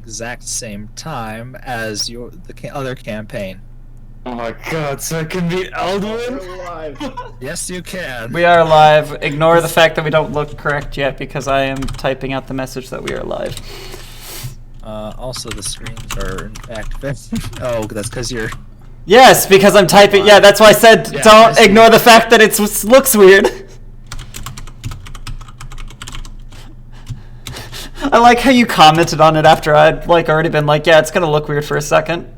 exact same time as the other campaign. Oh my god, so I can beat Alduin? We're live. Yes, you can. We are live. Ignore the fact that we don't look correct yet because I am typing out the message that we are live. Also, the screens are active. Oh, that's because you're... Yes, because I'm typing. Yeah, that's why I said Yeah, don't ignore the fact that it looks weird. I like how you commented on it after I'd already been like, yeah, it's gonna look weird for a second.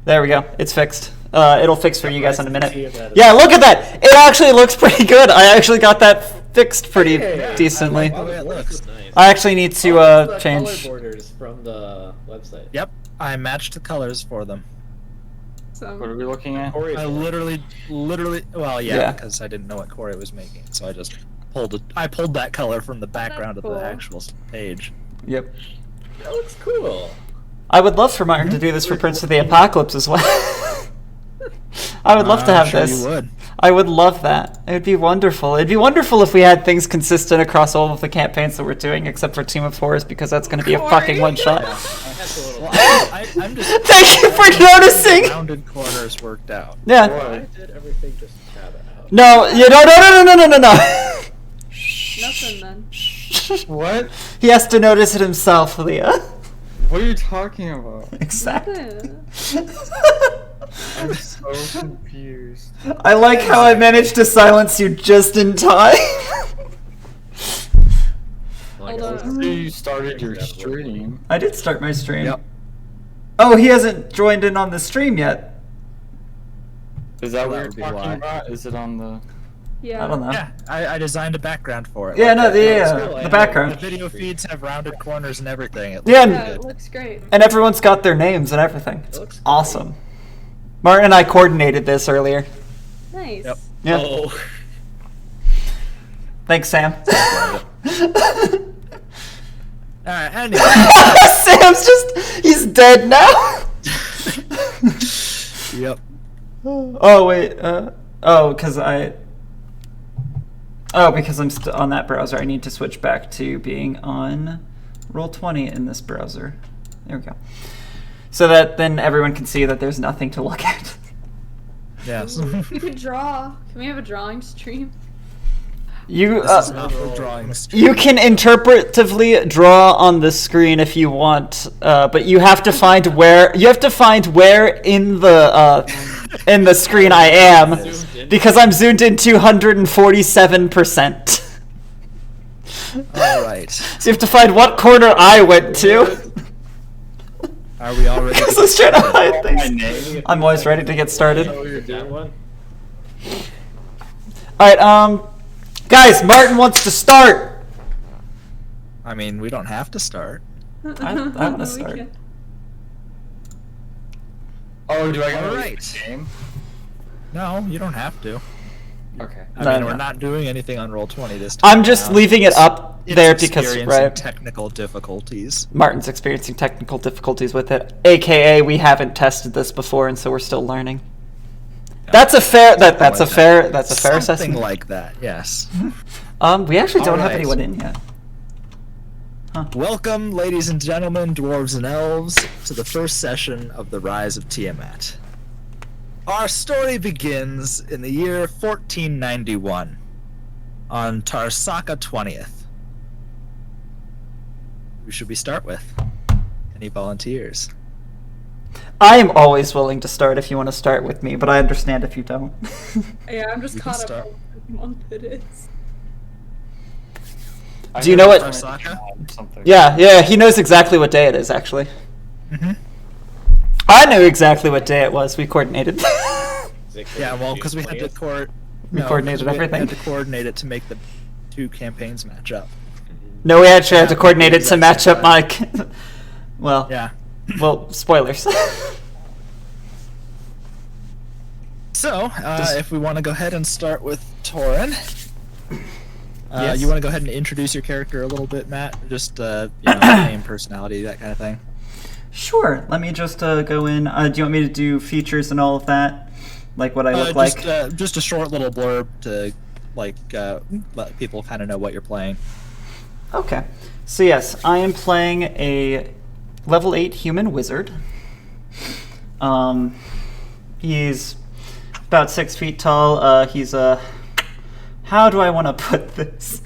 There we go. It's fixed. It'll fix for you guys in a minute. Yeah, look at that. It actually looks pretty good. I actually got that fixed pretty decently. I like the way it looks. Nice. I actually need to The change. color borders from the website. Yep, I matched the colors for them. What are we looking at? I literally, well, Yeah. yeah, because I didn't know what Corey was making, so I just pulled that color from the background of the actual page. Yep. That looks cool. I would love for Martin to do this for Prince of the Apocalypse as well. I would love to have sure this. You would. I would love that. It would be wonderful. It'd be wonderful if we had things consistent across all of the campaigns that we're doing, except for Team of Fours, because that's going to be a fucking one shot. That's a little. Well, I'm just. Thank you for noticing. Rounded corners worked out. Yeah. I did everything just tab it out. No. You no. Nothing then. What? He has to notice it himself, Leah. What are you talking about? Exactly. I'm so confused. I like how I managed to silence you just in time. Like, Hold on. So you started your stream. I did start my stream. Yep. Oh, he hasn't joined in on the stream yet. Is that Well, what that you're would be talking why. about? Is it on the... Yeah. I don't know. Yeah, I designed a background for it. Yeah, no, the the The background. video feeds have rounded corners and everything. It Yeah, looks Yeah, good. it looks great. And everyone's got their names and everything. It's looks awesome. Martin and I coordinated this earlier. Nice. Yep. Yeah. Oh. Thanks, Sam. Alright, anyway. Sam's he's dead now. Yep. Oh, wait. Because I'm on that browser. I need to switch back to being on Roll20 in this browser. There we go. So that then everyone can see that there's nothing to look at. Yes. We could draw. Can we have a drawing stream? You This is not for drawings. you can interpretively draw on the screen if you want, but you have to find where in the screen I am, because I'm zoomed in 247%. Alright. So you have to find what corner I went to. Are we already? Because I was trying to hide My things. name? I'm always ready to get started. Oh, you're doing one? Alright, guys, Martin wants to start. I mean, we don't have to start. I wanna We start. can. Oh, do I gotta Alright. read the game? No, you don't have to. Okay. I No, mean, no. we're not doing anything on Roll20 this time. I'm just around. leaving it up It's there because, experiencing right, technical difficulties. Martin's experiencing technical difficulties with it. AKA, we haven't tested this before, and so we're still learning. That's a fair. That's a Like fair. that. That's a fair Something assessment. like that. Yes. We actually don't have Alright. anyone in yet. Welcome, ladies and gentlemen, dwarves and elves, to the first session of the Rise of Tiamat. Our story begins in the year 1491, on Tarsaka 20th. Who should we start with? Any volunteers? I am always willing to start if you want to start with me, but I understand if you don't. Yeah, I'm just You can caught up start. on what month it is. Do you know what- Something. Yeah, he knows exactly what day it is, actually. Mm-hmm. I knew exactly what day it was. We coordinated. Yeah, well, because we had to We coordinated everything. We had to coordinate it to make the two campaigns match up. No, we actually had to coordinate it to match up my. Well, Yeah. well, spoilers. So, if we want to go ahead and start with Torin. Yes. You want to go ahead and introduce your character a little bit, Matt? Just, name, personality, that kind of thing. Sure. Let me just go in. Do you want me to do features and all of that? Like what I look like? Just a short little blurb to, let people kind of know what you're playing. Okay. So yes, I am playing a level 8 human wizard. He's about 6 feet tall. He's a... How do I want to put this?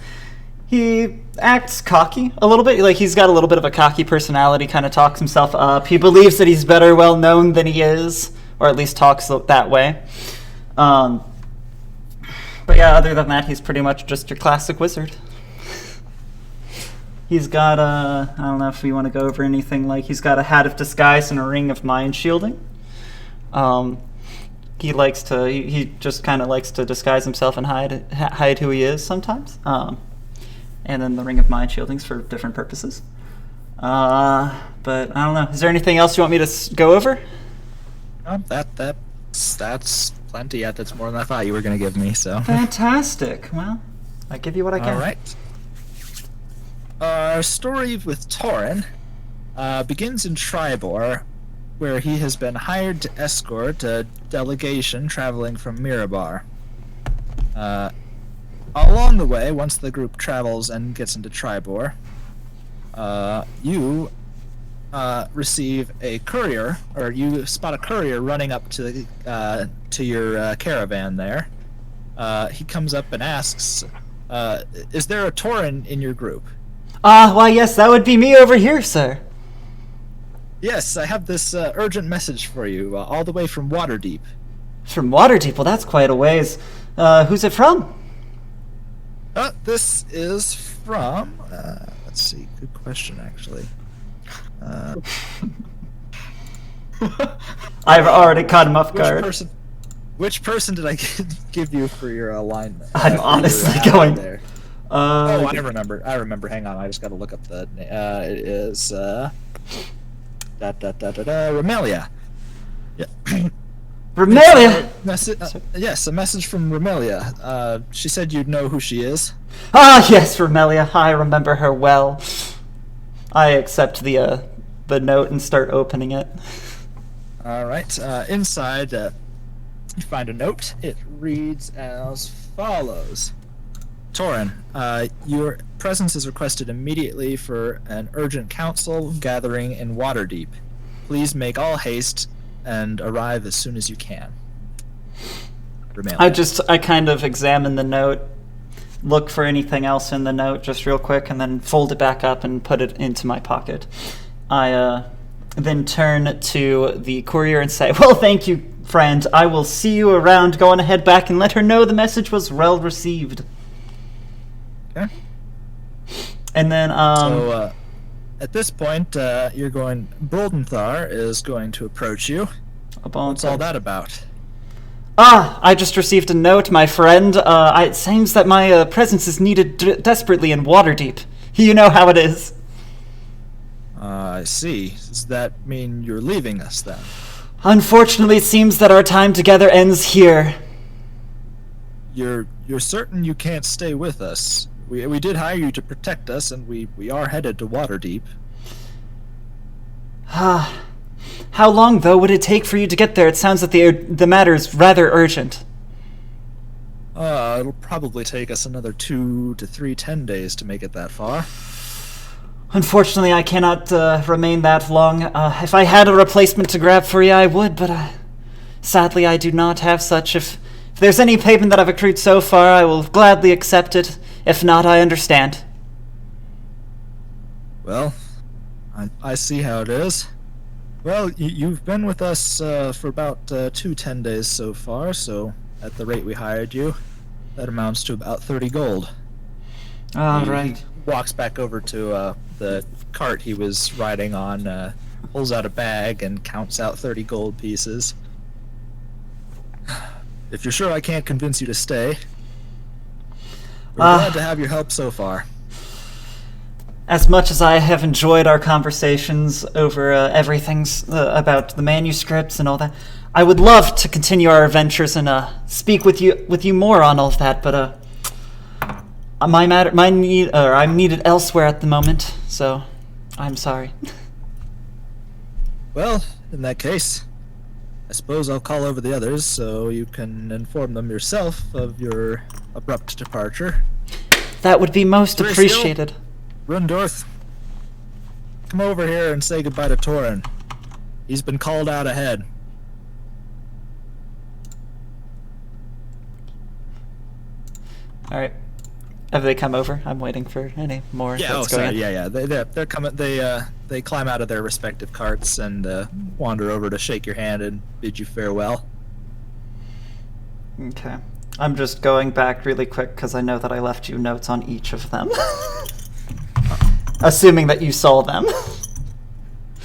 He acts cocky a little bit. Like, he's got a little bit of a cocky personality, kind of talks himself up. He believes that he's better well known than he is, or at least talks that way. But yeah, other than that, he's pretty much just your classic wizard. He's got a... I don't know if we want to go over anything. Like, he's got a hat of disguise and a ring of mind shielding. He likes to... He just kind of likes to disguise himself and hide who he is sometimes. And then the ring of mind shielding's for different purposes. But I don't know. Is there anything else you want me to go over? That's plenty. Yeah, that's more than I thought you were going to give me. So Fantastic. Well, I give you what I can. all right. Our story with Torin begins in Tribor, where he has been hired to escort a delegation traveling from Mirabar. Along the way, once the group travels and gets into Tribor, you receive a courier, or you spot a courier running up to your caravan there. He comes up and asks, is there a Torin in your group? Why yes, that would be me over here, sir. Yes, I have this urgent message for you, all the way from Waterdeep. From Waterdeep? Well, that's quite a ways. Who's it from? This is from... let's see, good question, actually. I've already caught him off guard. Which person did I give you for your alignment? I'm honestly for your going... there? Oh, I remember. Hang on, I just gotta look up the... it is... Remelia. Yeah. Remelia! Yes, a message from Remelia. She said you'd know who she is. Ah, yes, Remelia. I remember her well. I accept the note and start opening it. All right. Inside, you find a note. It reads as follows. Torin, your presence is requested immediately for an urgent council gathering in Waterdeep. Please make all haste and arrive as soon as you can. Remelia. I kind of examine the note, look for anything else in the note just real quick, and then fold it back up and put it into my pocket. I then turn to the courier and say, well, thank you, friend. I will see you around. Go on ahead back and let her know the message was well received. Okay. And then, So, at this point, Boldenthar is going to approach you. What's all that about? I just received a note, my friend. It seems that my presence is needed desperately in Waterdeep. You know how it is. I see. Does that mean you're leaving us, then? Unfortunately, it seems that our time together ends here. You're certain you can't stay with us? We did hire you to protect us, and we are headed to Waterdeep. How long, though, would it take for you to get there? It sounds that the matter is rather urgent. It'll probably take us another 2 to 3 10 days to make it that far. Unfortunately, I cannot remain that long. If I had a replacement to grab for you, I would, but sadly I do not have such. If there's any payment that I've accrued so far, I will gladly accept it. If not, I understand. Well, I see how it is. Well, you've been with us for about 2 10 days so far, so at the rate we hired you, that amounts to about 30 gold. All right. He walks back over to the cart he was riding on, pulls out a bag and counts out 30 gold pieces. If you're sure I can't convince you to stay, we're glad to have your help so far. As much as I have enjoyed our conversations over everything about the manuscripts and all that, I would love to continue our adventures and speak with you more on all of that. But I'm needed elsewhere at the moment, so I'm sorry. Well, in that case, I suppose I'll call over the others so you can inform them yourself of your abrupt departure. That would be most Thraciel? appreciated. Rundorth, come over here and say goodbye to Torin. He's been called out ahead. All right. Have they come over? I'm waiting for any more. Yeah, that's going on. yeah. They're coming. They climb out of their respective carts and wander over to shake your hand and bid you farewell. Okay. I'm just going back really quick because I know that I left you notes on each of them. Assuming that you saw them.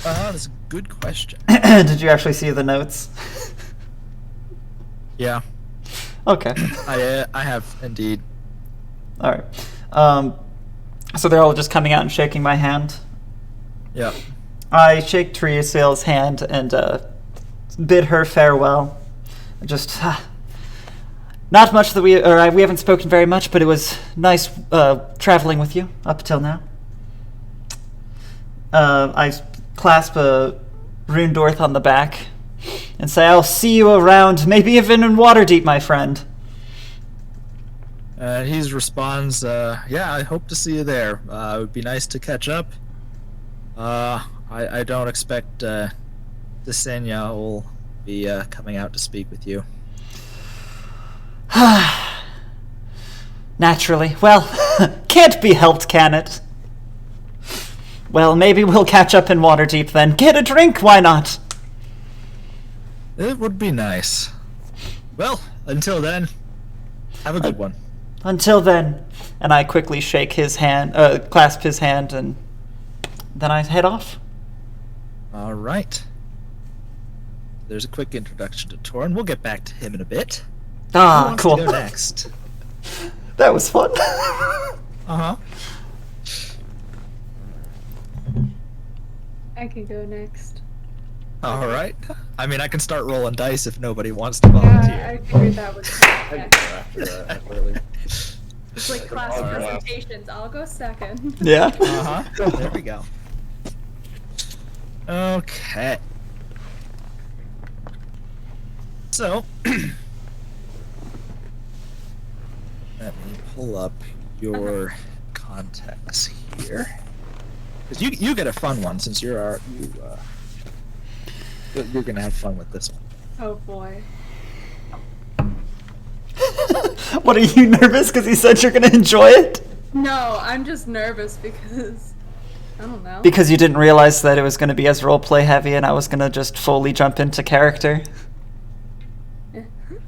That's a good question. Did you actually see the notes? Yeah, Okay. I have indeed. All right. So they're all just coming out and shaking my hand. Yeah. I shake Teresa's hand and bid her farewell. Just not much that we haven't spoken very much, but it was nice traveling with you up until now. I clasp Rundorth on the back and say, "I'll see you around, maybe even in Waterdeep, my friend." He responds, "Yeah, I hope to see you there. It would be nice to catch up. I don't expect Desenia will be coming out to speak with you." Naturally. Well, can't be helped, can it? Well, maybe we'll catch up in Waterdeep then. Get a drink, why not? It would be nice. Well, until then, have a good one. Until then. And I quickly shake his hand, clasp his hand, and then I head off. All right. There's a quick introduction to Torin. We'll get back to him in a bit. Who Ah, wants cool. to go next? That was fun. Uh-huh. I can go next. All right. I mean, I can start rolling dice if nobody wants to Yeah, volunteer. I figured that was I can next. go after that, really. It's like class presentations. I'll go second. Yeah. Uh-huh. There we go. Okay. So, let me pull up your contacts here. Because you get a fun one since you're gonna have fun with this one. Oh boy. What, are you nervous because he said you're going to enjoy it? No, I'm just nervous because I don't know. Because you didn't realize that it was going to be as roleplay heavy and I was going to just fully jump into character?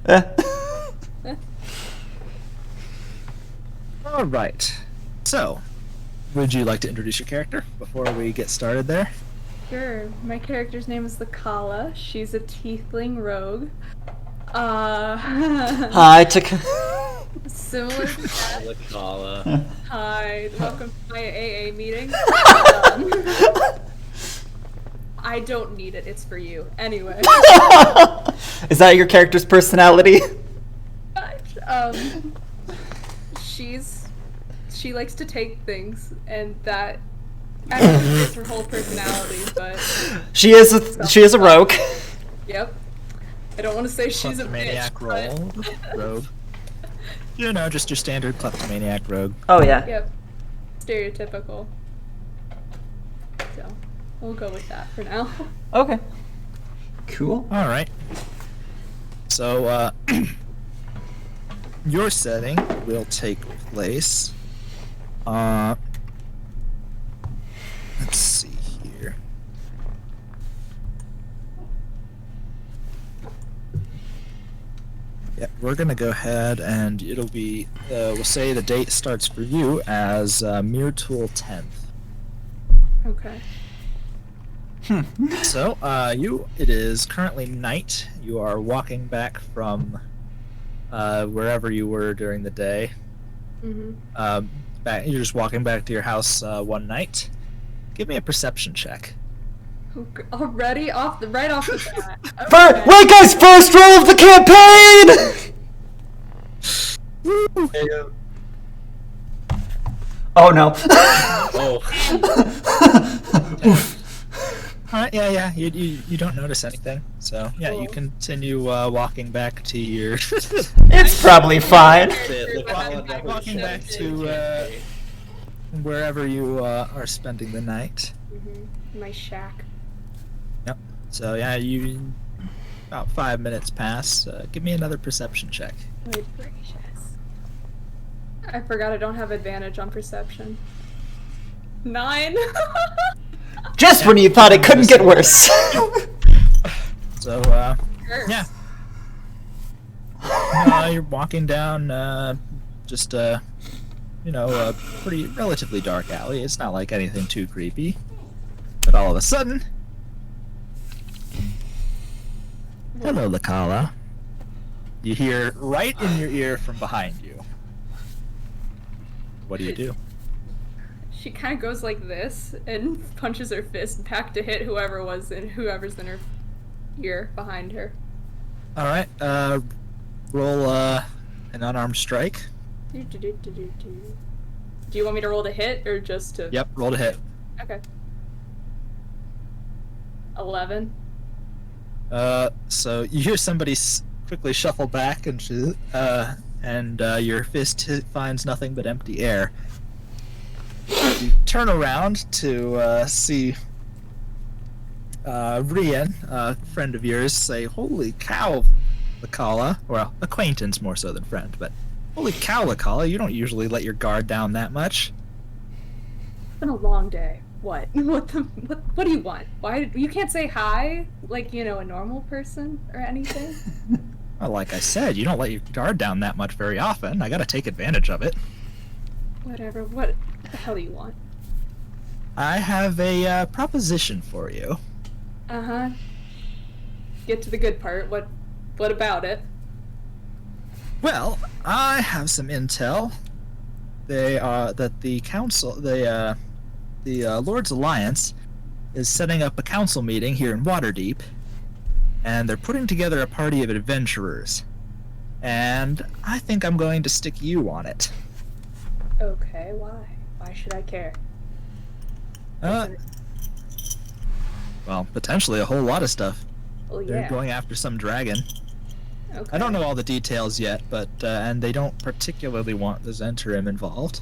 Eh. All right. So, would you like to introduce your character before we get started there? Sure. My character's name is Lakala. She's a tiefling rogue. Similar Hi, to that. Lakala. Hi, welcome to my AA meeting. I don't need it. It's for you. Anyway. Is that your character's personality? She likes to take things, and that actually is her whole personality. But She is a rogue. yep, I don't want to say she's a Kleptomaniac bitch. But... rogue. You know, just your standard kleptomaniac rogue. Oh yeah. Yep, stereotypical. So we'll go with that for now. Okay. Cool. All right. So, your setting will take place. Let's see here. Yeah, we're gonna go ahead and it'll be. We'll say the date starts for you as Mirtool 10th. Okay. So, it is currently night. You are walking back from wherever you were during the day. Mhm. You're just walking back to your house one night. Give me a perception check. Already right off the bat. Okay. Wait, guys! First roll of the campaign. Oh no. Oh. Alright, yeah. You don't notice anything. So, yeah, you Cool. continue walking back to your. It's probably fine. Lakala never Walking back showed to, campaign. wherever you are spending the night. My shack. Yep. So yeah, you about 5 minutes pass. Give me another perception check. Good gracious. I forgot I don't have advantage on perception. 9. Just when you thought it couldn't get worse. So Curse. yeah. You're walking down just a pretty relatively dark alley. It's not like anything too creepy. But all of a sudden, hello, Lakala. You hear right in your ear from behind you. What do? She kind of goes like this and punches her fist back to hit whoever's in her ear behind her. All right. Roll an unarmed strike. Do you want me to roll to hit or just to? Yep. Roll to hit. Okay. 11. So you hear somebody quickly shuffle back, and your fist finds nothing but empty air. You turn around to see Rian, a friend of yours, say, "Holy cow, Lakala." Well, acquaintance more so than friend, but holy cow, Lakala, you don't usually let your guard down that much. It's been a long day. What? What do you want? Why you can't say hi like, a normal person or anything? Well, like I said, you don't let your guard down that much very often. I gotta take advantage of it. Whatever. What the hell do you want? I have a proposition for you. Uh-huh. Get to the good part. What about it? Well, I have some intel. That the council, the Lord's Alliance, is setting up a council meeting here in Waterdeep, and they're putting together a party of adventurers. And I think I'm going to stick you on it. Okay, why? Why should I care? Well, potentially a whole lot of stuff. Oh They're yeah. going after some dragon. Okay. I don't know all the details yet, but and they don't particularly want the Zentarim involved.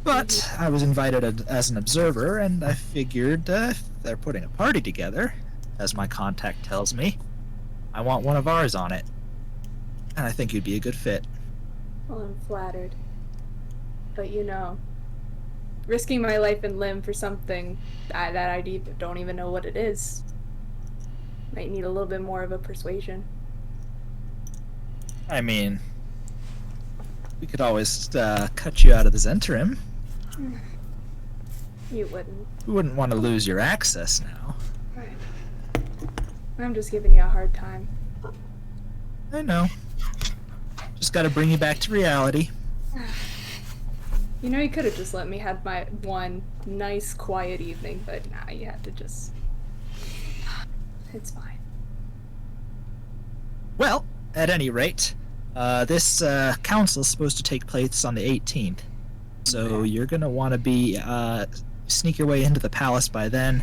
But I was invited as an observer, and I figured if they're putting a party together, as my contact tells me, I want one of ours on it. And I think you'd be a good fit. Well, I'm flattered. But risking my life and limb for something that I don't even know what it is, might need a little bit more of a persuasion. I mean, we could always cut you out of the Zentarim. You wouldn't. We wouldn't want to lose your access now. Right. I'm just giving you a hard time. I know. Just gotta bring you back to reality. You could have just let me have my one nice, quiet evening, but nah, you had to just... It's fine. Well, at any rate, this council's supposed to take place on the 18th. So you're gonna want to be sneak your way into the palace by then,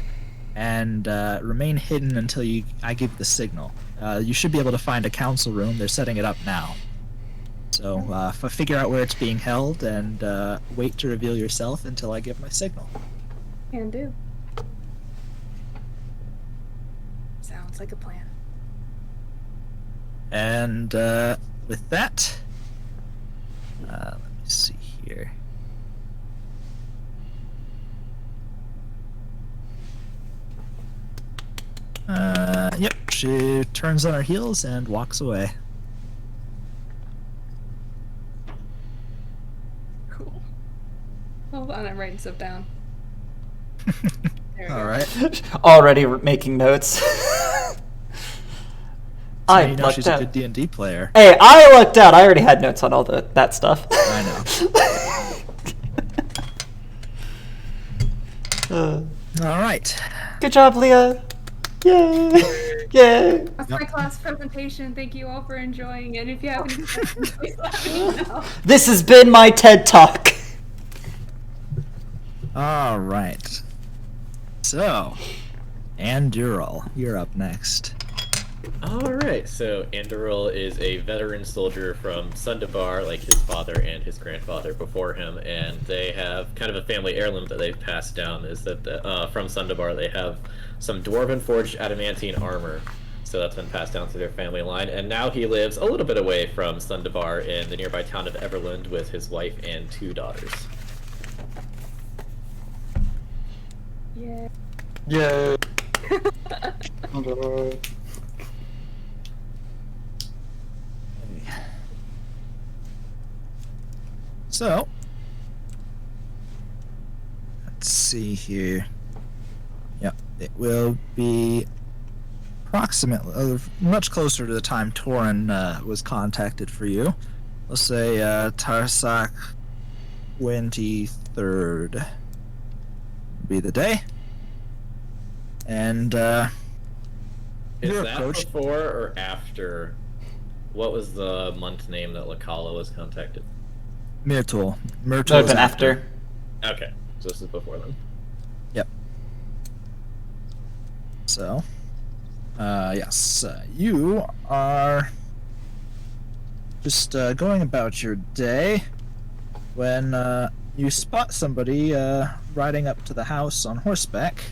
and remain hidden until I give the signal. You should be able to find a council room. They're setting it up now. So figure out where it's being held, and wait to reveal yourself until I give my signal. Can do. Sounds like a plan. And with that, let me see here. Yep, she turns on her heels and walks away. Cool. Hold on, I'm writing stuff down. There we go. All right. Already making notes. I You know lucked she's a out. good D&D player. Hey, I lucked out. I already had notes on all that stuff. I know. All right. Good job, Leah. Yay! Yay! That's my class presentation. Thank you all for enjoying it. If you have any questions, please let me know. This has been my TED Talk. All right. So, Andural, you're up next. Alright, so Andoril is a veteran soldier from Sundabar, like his father and his grandfather before him, and they have kind of a family heirloom that they've passed down, is that from Sundabar they have some dwarven forged adamantine armor. So that's been passed down through their family line, and now he lives a little bit away from Sundabar in the nearby town of Everland with his wife and 2 daughters. Yeah. Yeah. So, let's see here. Yep, it will be approximately much closer to the time Torin was contacted for you. Let's say Tarsak 23rd be the day. And Is your that approach. before or after? What was the month name that Lakala was contacted? Myrtle. That Myrtle would have is been after. Okay, so this is before then. Yep. So, yes, you are just going about your day when you spot somebody riding up to the house on horseback.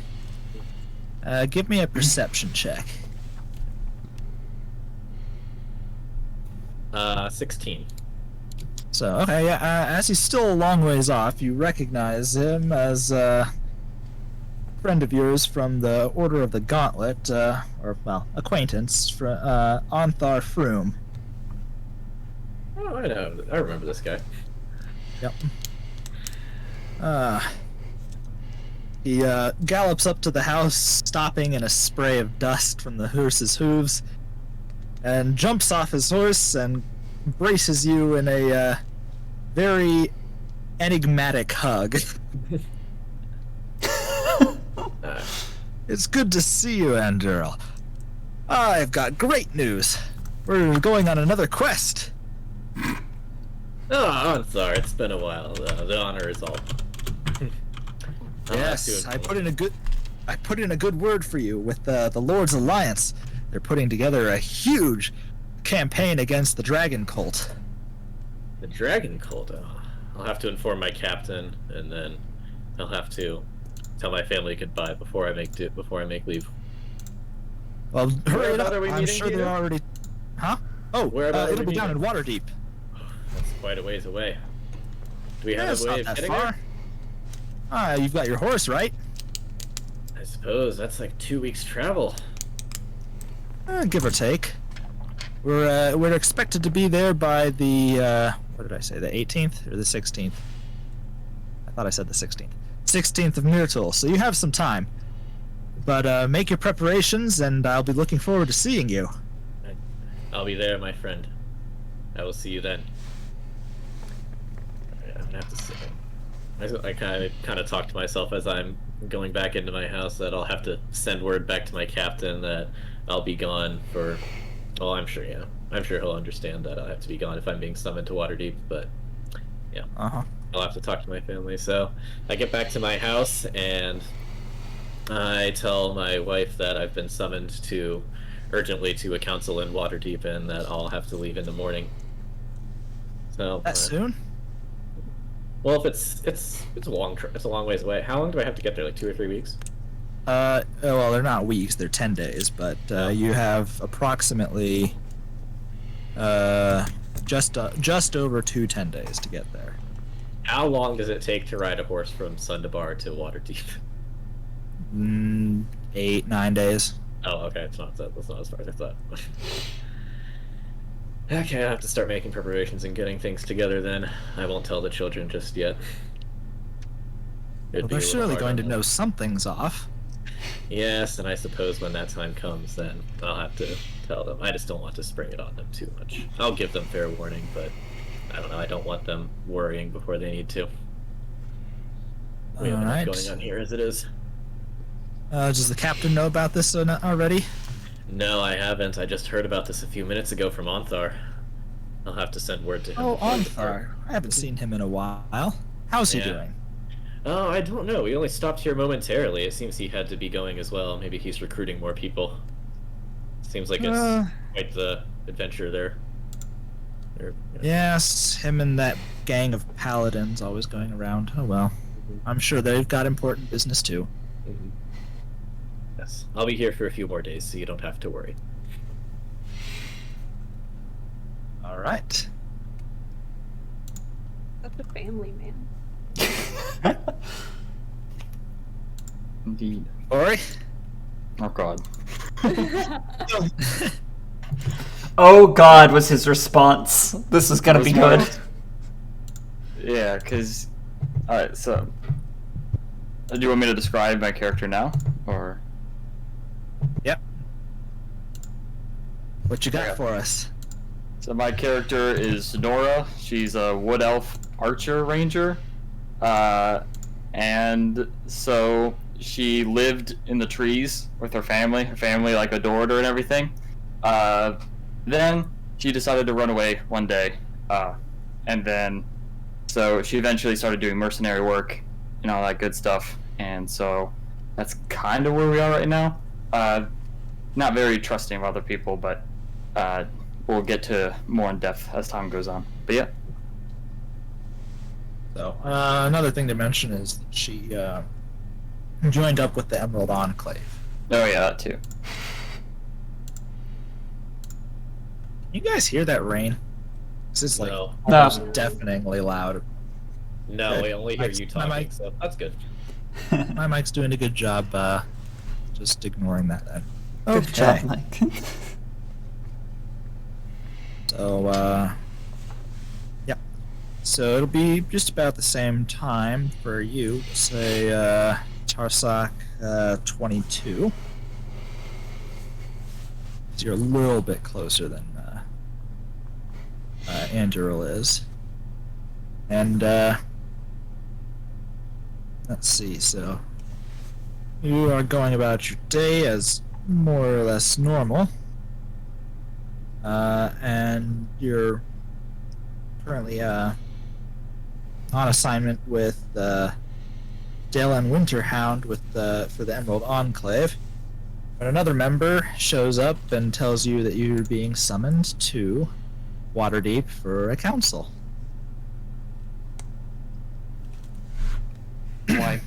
Give me a perception check. 16. So, okay, yeah, as he's still a long ways off, you recognize him as a friend of yours from the Order of the Gauntlet, or, well, acquaintance, Onthar Froome. Oh, I know. I remember this guy. Yep. He gallops up to the house, stopping in a spray of dust from the horse's hooves, and jumps off his horse and embraces you in a very enigmatic hug. It's good to see you, Anduril. I've got great news. We're going on another quest. Oh, I'm sorry. It's been a while. The honor is all. Yes, I put in a good word for you with the Lord's Alliance. They're putting together a huge campaign against the Dragon Cult. The Dragon Cult. Oh, I'll have to inform my captain, and then I'll have to tell my family goodbye before I make leave. Well, hurry it Whereabout up. are we I'm meeting, sure they're Peter? already. Huh? Oh, Whereabout are it'll we be down in meeting? Waterdeep. That's quite a ways away. Do we Yeah, have it's a way not of that getting far. there? You've got your horse, right? I suppose that's like 2 weeks travel. Give or take. We're expected to be there by the what did I say? The 18th or the 16th? I thought I said the 16th. 16th of Myrtle. So you have some time. But make your preparations, and I'll be looking forward to seeing you. I'll be there, my friend. I will see you then. I'm gonna have to sit. I kind of talk to myself as I'm going back into my house that I'll have to send word back to my captain that I'll be gone for. Well, I'm sure he'll understand that I'll have to be gone if I'm being summoned to Waterdeep. But yeah, I'll have to talk to my family. So I get back to my house and I tell my wife that I've been summoned urgently to a council in Waterdeep and that I'll have to leave in the morning. So That soon? well, if it's a long ways away. How long do I have to get there? Like 2 or 3 weeks? Well, they're not weeks; they're 10 days. But you have approximately just over 10 days to get there. How long does it take to ride a horse from Sundabar to Waterdeep? 8, 9 days. Oh, okay, that's not as far as I thought. Okay, I have to start making preparations and getting things together then. I won't tell the children just yet. Well, they're surely going to know something's off. Yes, and I suppose when that time comes, then I'll have to tell them. I just don't want to spring it on them too much. I'll give them fair warning, but I don't know. I don't want them worrying before they need to. We have enough going on here as it is. Does the captain know about this already? No, I haven't. I just heard about this a few minutes ago from Onthar. I'll have to send word to him. Oh, before I depart. Onthar. I haven't seen him in a while. How's he Yeah. doing? Oh, I don't know. We only stopped here momentarily. It seems he had to be going as well. Maybe he's recruiting more people. Seems like it's quite the adventure there. Yes, him and that gang of paladins always going around. Oh well. I'm sure they've got important business too. Mhm. Yes, I'll be here for a few more days, so you don't have to worry. All right. Such a family man. Indeed. Ori? Oh god. Oh God, was his response. This is gonna be good. Yeah, because... Alright, so... Do you want me to describe my character now? Or... Yep. What you got Okay. for us? So my character is Nora. She's a wood elf archer ranger. And so she lived in the trees with her family. Her family like adored her and everything. Then she decided to run away one day. And then so she eventually started doing mercenary work and all that good stuff. And so that's kind of where we are right now. Not very trusting of other people, but we'll get to more in depth as time goes on. But yeah. So, another thing to mention is that she joined up with the Emerald Enclave. Oh yeah, that too. You guys hear that rain? This is like No. almost deafeningly loud. No, Okay. I only hear Mike's- you my talking, mic- so that's good. My mic's doing a good job just ignoring that then. Good job, Mike. So, yeah. So it'll be just about the same time for you, say, Tarsak 22. So you're a little bit closer than Anduril is. And, let's see, so you are going about your day as more or less normal. And you're currently on assignment with Dale and Winterhound with for the Emerald Enclave. But another member shows up and tells you that you're being summoned to Waterdeep for a council. Why?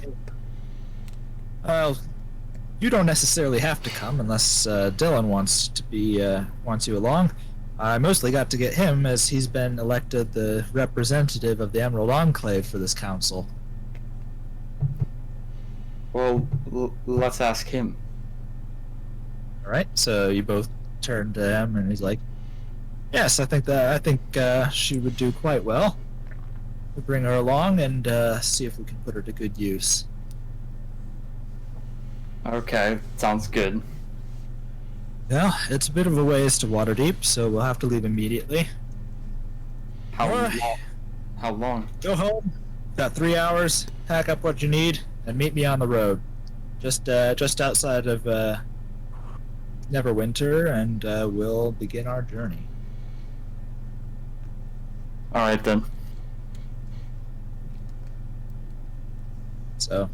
Well, you don't necessarily have to come unless Dylan wants you along. I mostly got to get him as he's been elected the representative of the Emerald Enclave for this council. Well, let's ask him. All right, so you both turn to him, and he's like, "Yes, I think she would do quite well. We'll bring her along and see if we can put her to good use." Okay, sounds good. Well, it's a bit of a ways to Waterdeep, so we'll have to leave immediately. How Alright. long? How long? Go home. Got 3 hours. Pack up what you need and meet me on the road, just outside of Neverwinter, and we'll begin our journey. All right then. So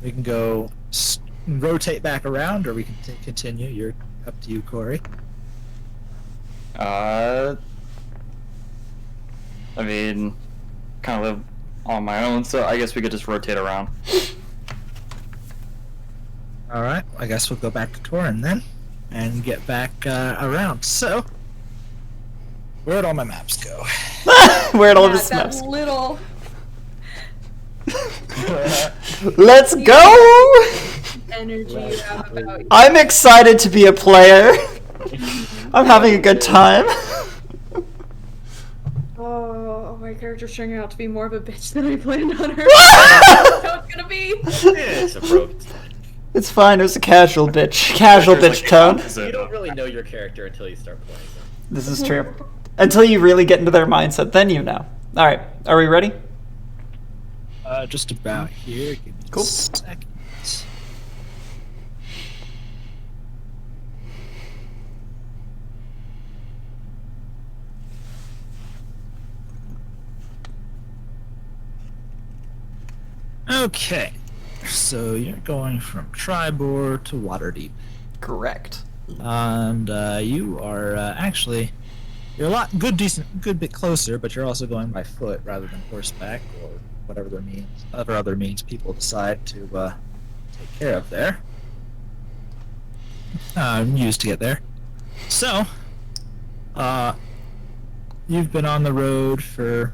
we can go rotate back around, or we can continue. You're up to you, Corey. I mean, kind of live on my own, so I guess we could just rotate around. All right. I guess we'll go back to Torin then, and get back around. So, where'd all my maps go? Where'd all Yeah, this that maps? little Let's go! energy you have about you. I'm excited to be a player. I'm having a good time. Oh, my character's turning out to be more of a bitch than I planned on her. That's how it's gonna be. It's appropriate. It's fine. It was a casual bitch. Casual bitch tone. You don't really know your character until you start playing them. This is true. Until you really get into their mindset, then you know. All right. Are we ready? Just about here. Give me Cool. a second. Okay, so you're going from Tribor to Waterdeep. Correct. And you are actually you're a good bit closer, but you're also going by foot rather than horseback or whatever other means people decide to take care of there. Used to get there. So, you've been on the road for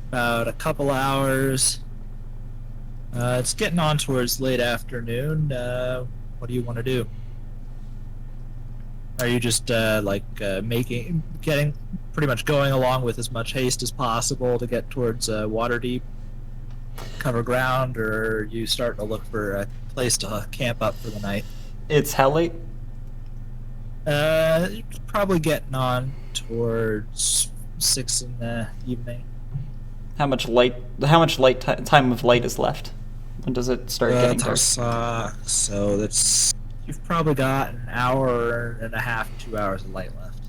about a couple hours. It's getting on towards late afternoon. What do you want to do? Are you just getting pretty much going along with as much haste as possible to get towards Waterdeep, cover ground, or are you starting to look for a place to camp up for the night? It's how late? You're probably getting on towards 6 in the evening. How much time of light is left? When does it start getting dark? So that's you've probably got an hour and a half, 2 hours of light left.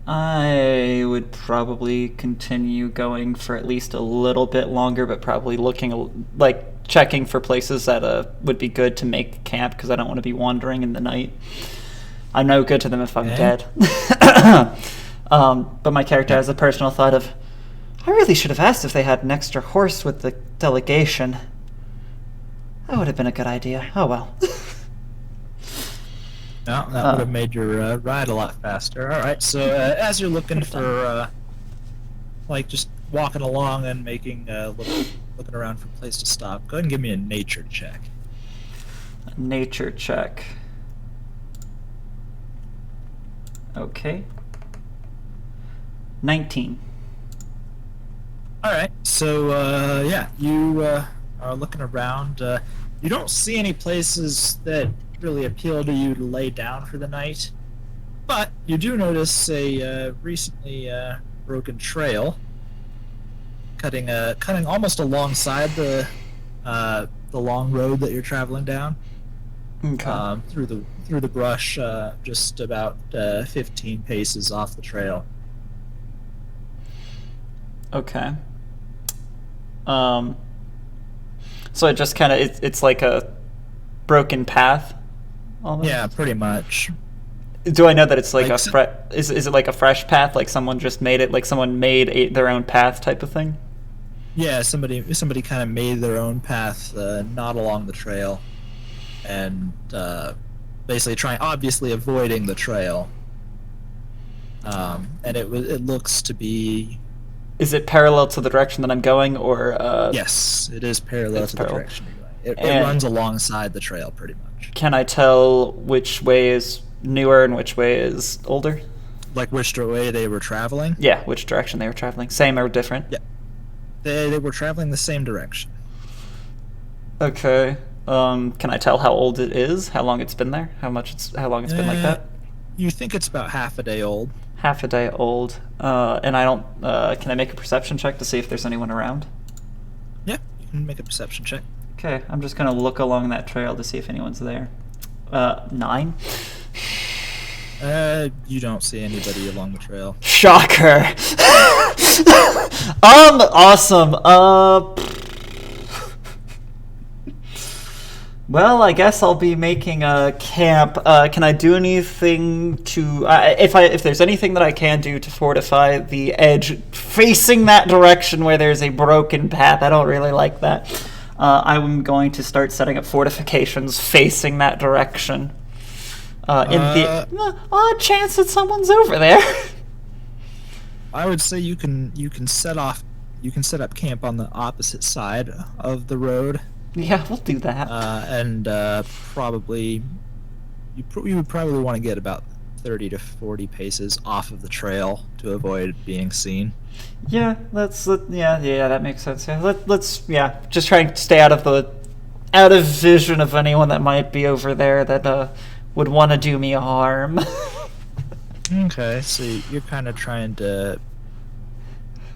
I would probably continue going for at least a little bit longer, but probably checking for places that would be good to make camp, because I don't want to be wandering in the night. I'm no good to them if I'm dead. But my character has a personal thought of, I really should have asked if they had an extra horse with the delegation. That would have been a good idea. Oh well. No, that would have made your ride a lot faster. All right, so as you're looking for, just walking along and making looking around for a place to stop, go ahead and give me a nature check. A nature check. Okay. 19. All right, so you are looking around. You don't see any places that really appeal to you to lay down for the night, but you do notice a recently broken trail cutting almost alongside the long road that you're traveling down. Okay. Through the brush, just about 15 paces off the trail. Okay. So it just kind of it's like a broken path. Almost? Yeah, pretty much. Do I know that it's like Like is it like a fresh path? Like someone just made it? Like someone made their own path type of thing? Yeah, somebody kind of made their own path, not along the trail, and basically obviously avoiding the trail. And it looks to be. Is it parallel to the direction that I'm going, or? Yes, it is parallel to the direction you're going. It runs alongside the trail, pretty much. Can I tell which way is newer and which way is older? Like which way they were traveling? Yeah, which direction they were traveling. Same or different? Yeah. They were traveling the same direction. Okay. Can I tell how old it is? How long it's been there? How long it's been like that? You think it's about half a day old. Half a day old. And I don't. Can I make a perception check to see if there's anyone around? Yeah, you can make a perception check. Okay, I'm just gonna look along that trail to see if anyone's there. 9. You don't see anybody along the trail. Shocker. Awesome. Well, I guess I'll be making a camp. Can I do anything to, if there's anything that I can do to fortify the edge facing that direction where there's a broken path? I don't really like that. I'm going to start setting up fortifications facing that direction. In the odd chance that someone's over there. I would say you can set up camp on the opposite side of the road. Yeah, we'll do that. And probably you would probably want to get about 30 to 40 paces off of the trail to avoid being seen. Yeah, that makes sense. Yeah, let's just try and stay out of vision of anyone that might be over there that would want to do me harm. Okay, so you're kind of trying to.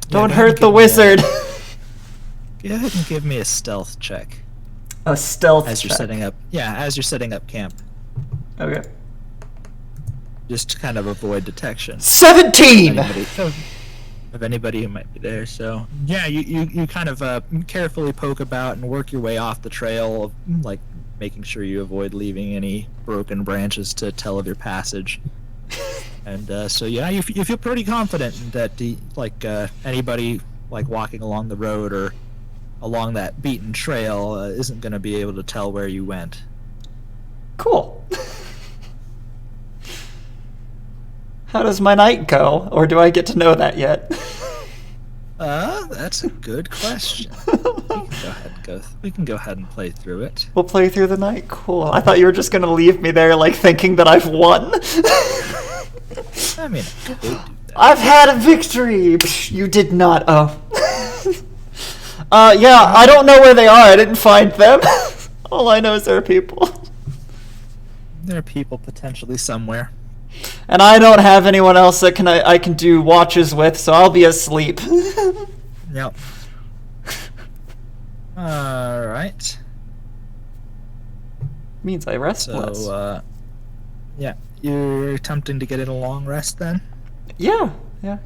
Don't hurt the wizard. Go ahead and give me a stealth check. A stealth as you're check. setting up. Yeah, as you're setting up camp. Okay. Just to kind of avoid detection. 17. Of anybody who might be there. So yeah, you kind of carefully poke about and work your way off the trail, like making sure you avoid leaving any broken branches to tell of your passage. And so yeah, you feel pretty confident that anybody like walking along the road or along that beaten trail isn't going to be able to tell where you went. Cool. How does my night go, or do I get to know that yet? That's a good question. We can go ahead and play through it. We'll play through the night. Cool. I thought you were just gonna leave me there, like thinking that I've won. I mean, I could do that. I've had a victory. Psh, you did not. Oh. Yeah. I don't know where they are. I didn't find them. All I know is there are people. There are people potentially somewhere. And I don't have anyone else that I can do watches with, so I'll be asleep. Yep. Alright. Means I rest less. So, yeah. You're attempting to get in a long rest then? Yeah.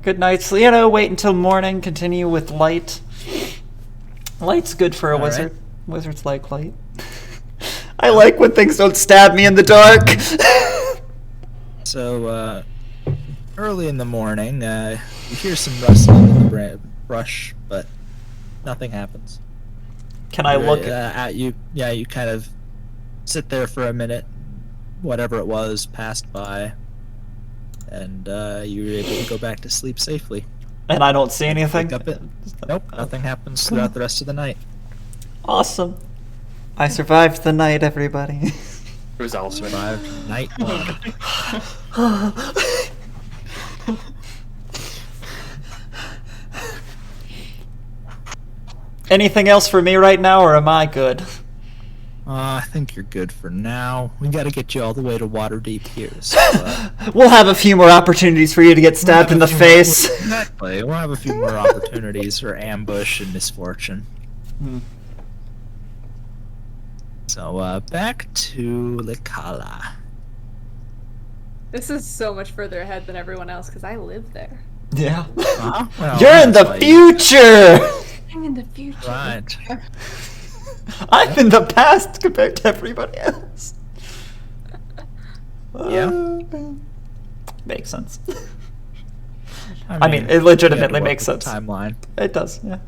Good night. So, wait until morning, continue with light. Light's good for a All wizard. right. Wizards like light. I like when things don't stab me in the dark. So, early in the morning, you hear some rustling in the brush, but nothing happens. Can I look at you? Yeah, you kind of sit there for a minute. Whatever it was passed by, and you were able to go back to sleep safely. and I don't see anything? Wake up nope, nothing happens throughout the rest of the night. Awesome. I survived the night, everybody. It was also Survived night one. Anything else for me right now, or am I good? I think you're good for now. We got to get you all the way to Waterdeep here. So, We'll have a few more opportunities for you to get stabbed in the face. Exactly. We'll have a few more opportunities for ambush and misfortune. Hmm. So, back to Licala. This is so much further ahead than everyone else because I live there. Yeah. Well, You're in the that's why future! I'm in the future. Right. I'm in the past compared to everybody else. Yeah. Makes sense. I mean, it legitimately yeah, makes work with sense. the timeline. It does, yeah.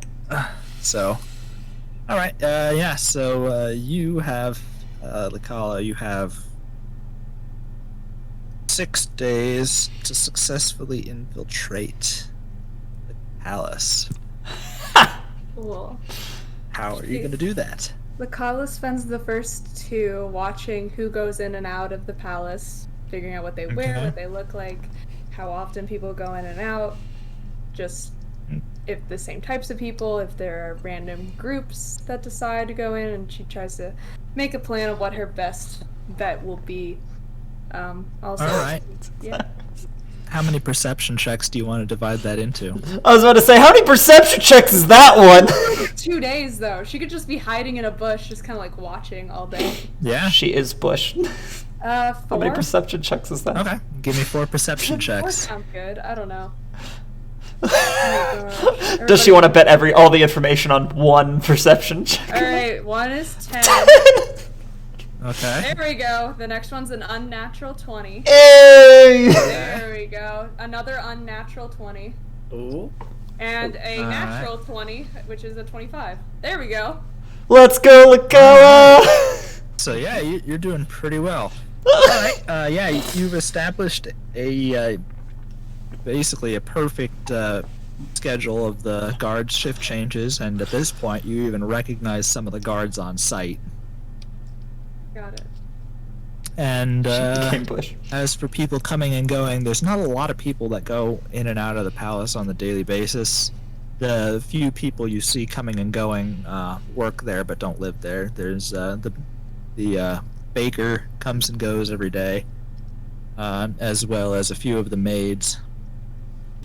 So, all right. Yeah. So you have Licala. You have 6 days to successfully infiltrate the palace. Cool. How are you going to do that? Licala spends the first 2 watching who goes in and out of the palace, figuring out what they wear, Okay. what they look like, how often people go in and out, just if the same types of people, if there are random groups that decide to go in, and she tries to make a plan of what her best bet will be. Also, All right. yeah. How many perception checks do you want to divide that into? I was about to say, how many perception checks is that one? 2 days though. She could just be hiding in a bush, just kind of like watching all day. Yeah. She is Bush. 4? How many perception checks is that? Okay. Give me 4 perception 4 checks. sound good. I don't know. Oh my Does she want to bet all the information on one perception check? Alright, 1 is 10. Okay. There we go. The next one's an unnatural 20. Hey! There we go. Another unnatural 20. Ooh. And a Alright. natural 20, which is a 25. There we go. Let's go, Licala! So yeah, you're doing pretty well. All right. Yeah, you've established a basically a perfect schedule of the guards' shift changes, and at this point, you even recognize some of the guards on site. Got it. And She became Bush. as for people coming and going, there's not a lot of people that go in and out of the palace on the daily basis. The few people you see coming and going work there but don't live there. There's the baker comes and goes every day, as well as a few of the maids.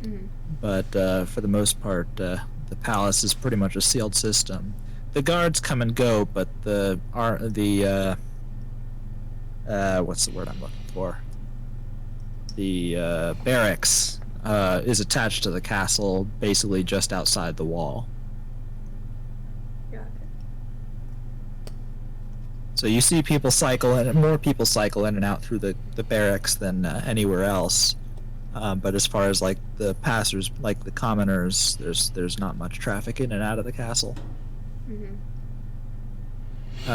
Mhm. But for the most part, the palace is pretty much a sealed system. The guards come and go, but what's the word I'm looking for? The barracks is attached to the castle, basically just outside the wall. Got it. So you see people cycle in, more people cycle in and out through the barracks than anywhere else. But as far as like the passers, like the commoners, there's not much traffic in and out of the castle. Mm-hmm.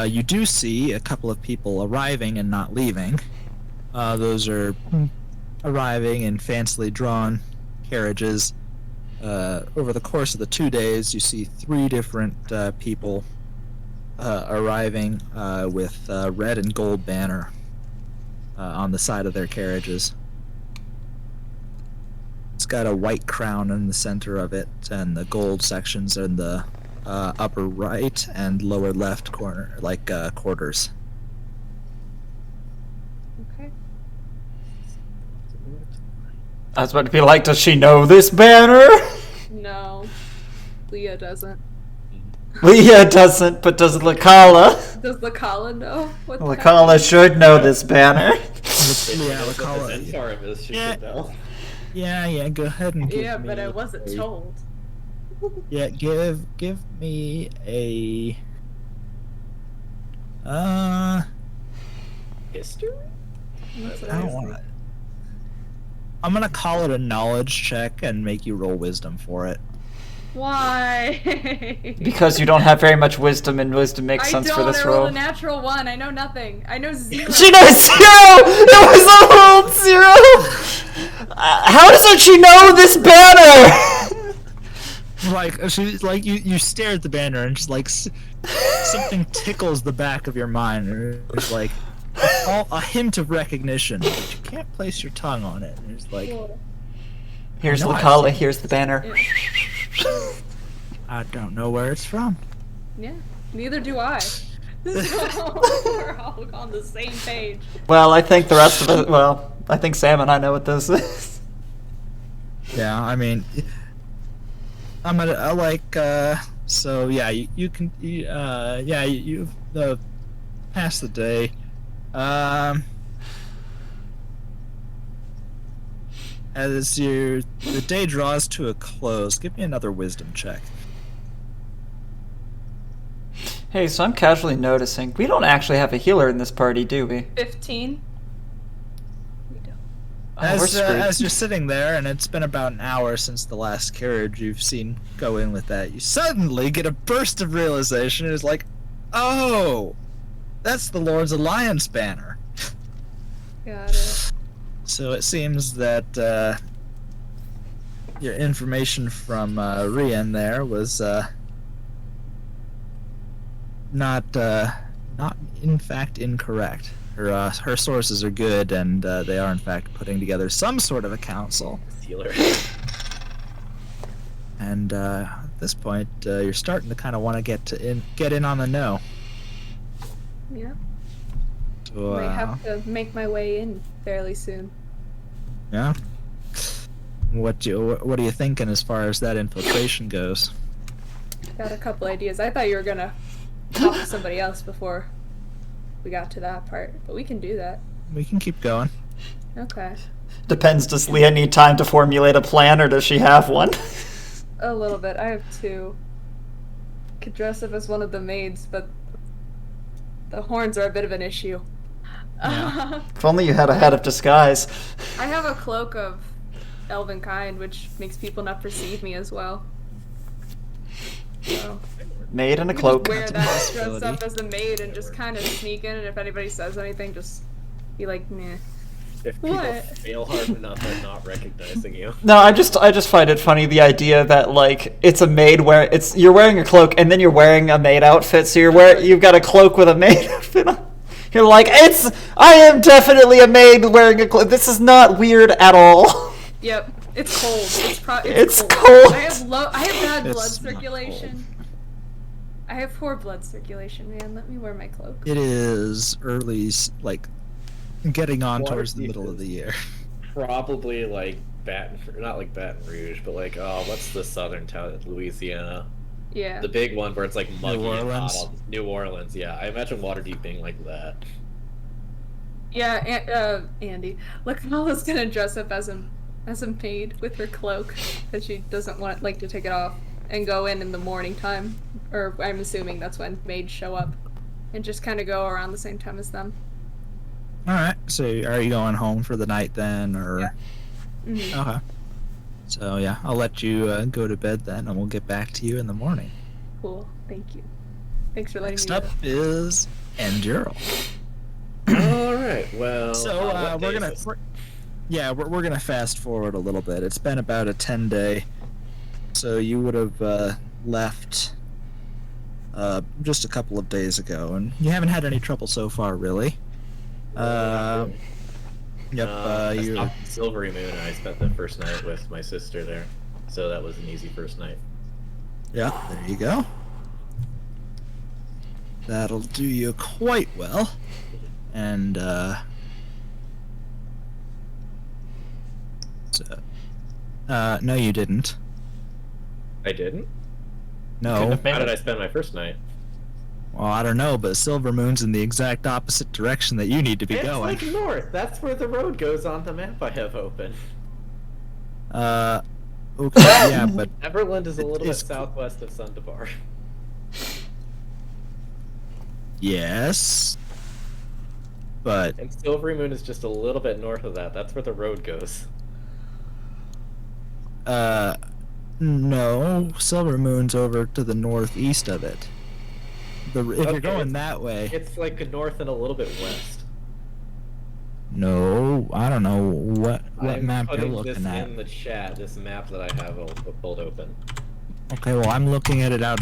You do see a couple of people arriving and not leaving. Those are arriving in fancily drawn carriages. Over the course of the 2 days, you see 3 different people arriving with red and gold banner on the side of their carriages. It's got a white crown in the center of it, and the gold sections are in the upper right and lower left corner, like quarters. Okay. I was about to be like, does she know this banner? No, Leah doesn't. Leah doesn't, but does Lakala? Does Lakala know? What the heck? Lakala should know this banner. Yeah, Lakala. Yeah, go ahead and give Yeah, me but I wasn't told. Yeah, give me a History? That's what I I don't was want to. I'm gonna call it a knowledge check and make you roll wisdom for it. Why? Because you don't have very much wisdom, and wisdom makes I sense don't. for this I rolled role. a natural 1. I know nothing. I know 0. She knows 0! It was a rolled 0! How doesn't she know this banner? Like she's like you stare at the banner and just like something tickles the back of your mind. And it's like a hint of recognition, but you can't place your tongue on it. And it's like Here's No, Lakala, here's the banner. I don't know where it's from. Yeah, neither do I. So we're all on the same page. Well, I think the rest of it, well, I think Sam and I know what this is. Yeah, I mean, I'm gonna so yeah, you can you pass the day. As the day draws to a close, give me another wisdom check. Hey, so I'm casually noticing, we don't actually have a healer in this party, do we? 15. We don't. Oh, we're screwed. As you're sitting there, and it's been about an hour since the last carriage you've seen go in with that, you suddenly get a burst of realization. It's like, oh, that's the Lord's Alliance banner. Got it. So it seems that your information from Rian there was not in fact incorrect. Her sources are good, and they are in fact putting together some sort of a council. Healer. And at this point, you're starting to kind of want to get in on the know. Yeah. So, Might have to make my way in fairly soon. yeah. What are you thinking as far as that infiltration goes? Got a couple ideas. I thought you were gonna talk to somebody else before we got to that part, but we can do that. We can keep going. Okay. Depends, does Leah need time to formulate a plan, or does she have one? A little bit. I have 2. Could dress up as one of the maids, but the horns are a bit of an issue. Yeah. If only you had a head of disguise. I have a cloak of elven kind, which makes people not perceive me as well. So Made in a I could cloak. just wear that, dress possibility. up as a maid, and just kind of sneak in, and if anybody says anything, just be like, meh. If people What? fail hard enough at not recognizing you. No, I just find it funny, the idea that like it's a maid you're wearing a cloak and then you're wearing a maid outfit, so you've got a cloak with a maid outfit on. You're like, I am definitely a maid wearing a cloak. This is not weird at all. Yep, it's cold. It's cold. cold. I have bad blood It's not circulation. I have poor blood circulation, man. Let me wear my cloak. It is early, like getting on Water towards the middle of the pieces. year. Probably like not like Baton Rouge, but like what's the southern town, Louisiana? Yeah. The big one where it's like muggy and hot. Orleans? New Orleans, yeah. I imagine Waterdeep being like that. Yeah, Andy. Lakala's gonna dress up as a maid with her cloak, because she doesn't like to take it off, and go in the morning time, or I'm assuming that's when maids show up and just kind of go around the same time as them. All right. So are you going home for the night then, or? Yeah. Mhm. Okay. So yeah, I'll let you go to bed then, and we'll get back to you in the morning. Cool. Thank you. Thanks for letting Next me up know. is Enduro. All right. Well, So what we're day gonna, is this? we're gonna fast forward a little bit. It's been about a 10-day, so you would have left just a couple of days ago, and you haven't had any trouble so far, really. Yep. I You. stopped at Silvery Moon, and I spent the first night with my sister there, so that was an easy first night. Yeah. There you go. That'll do you quite well, and so, no, you didn't. I didn't. No. How did I spend my first night? Well, I don't know, but Silver Moon's in the exact opposite direction that you need to be It's going. like north. That's where the road goes on the map I have open. Okay, yeah, but Everland is a little bit It's- southwest of Sundabar. yes, but And Silvery Moon is just a little bit north of that. That's where the road goes. no, Silver Moon's over to the northeast of it. If Okay, you're going it's- that way, It's like a north and a little bit west. no, I don't know what I'm map you're putting looking this at. in the chat, this map that I have pulled open. Okay, well, I'm looking at it out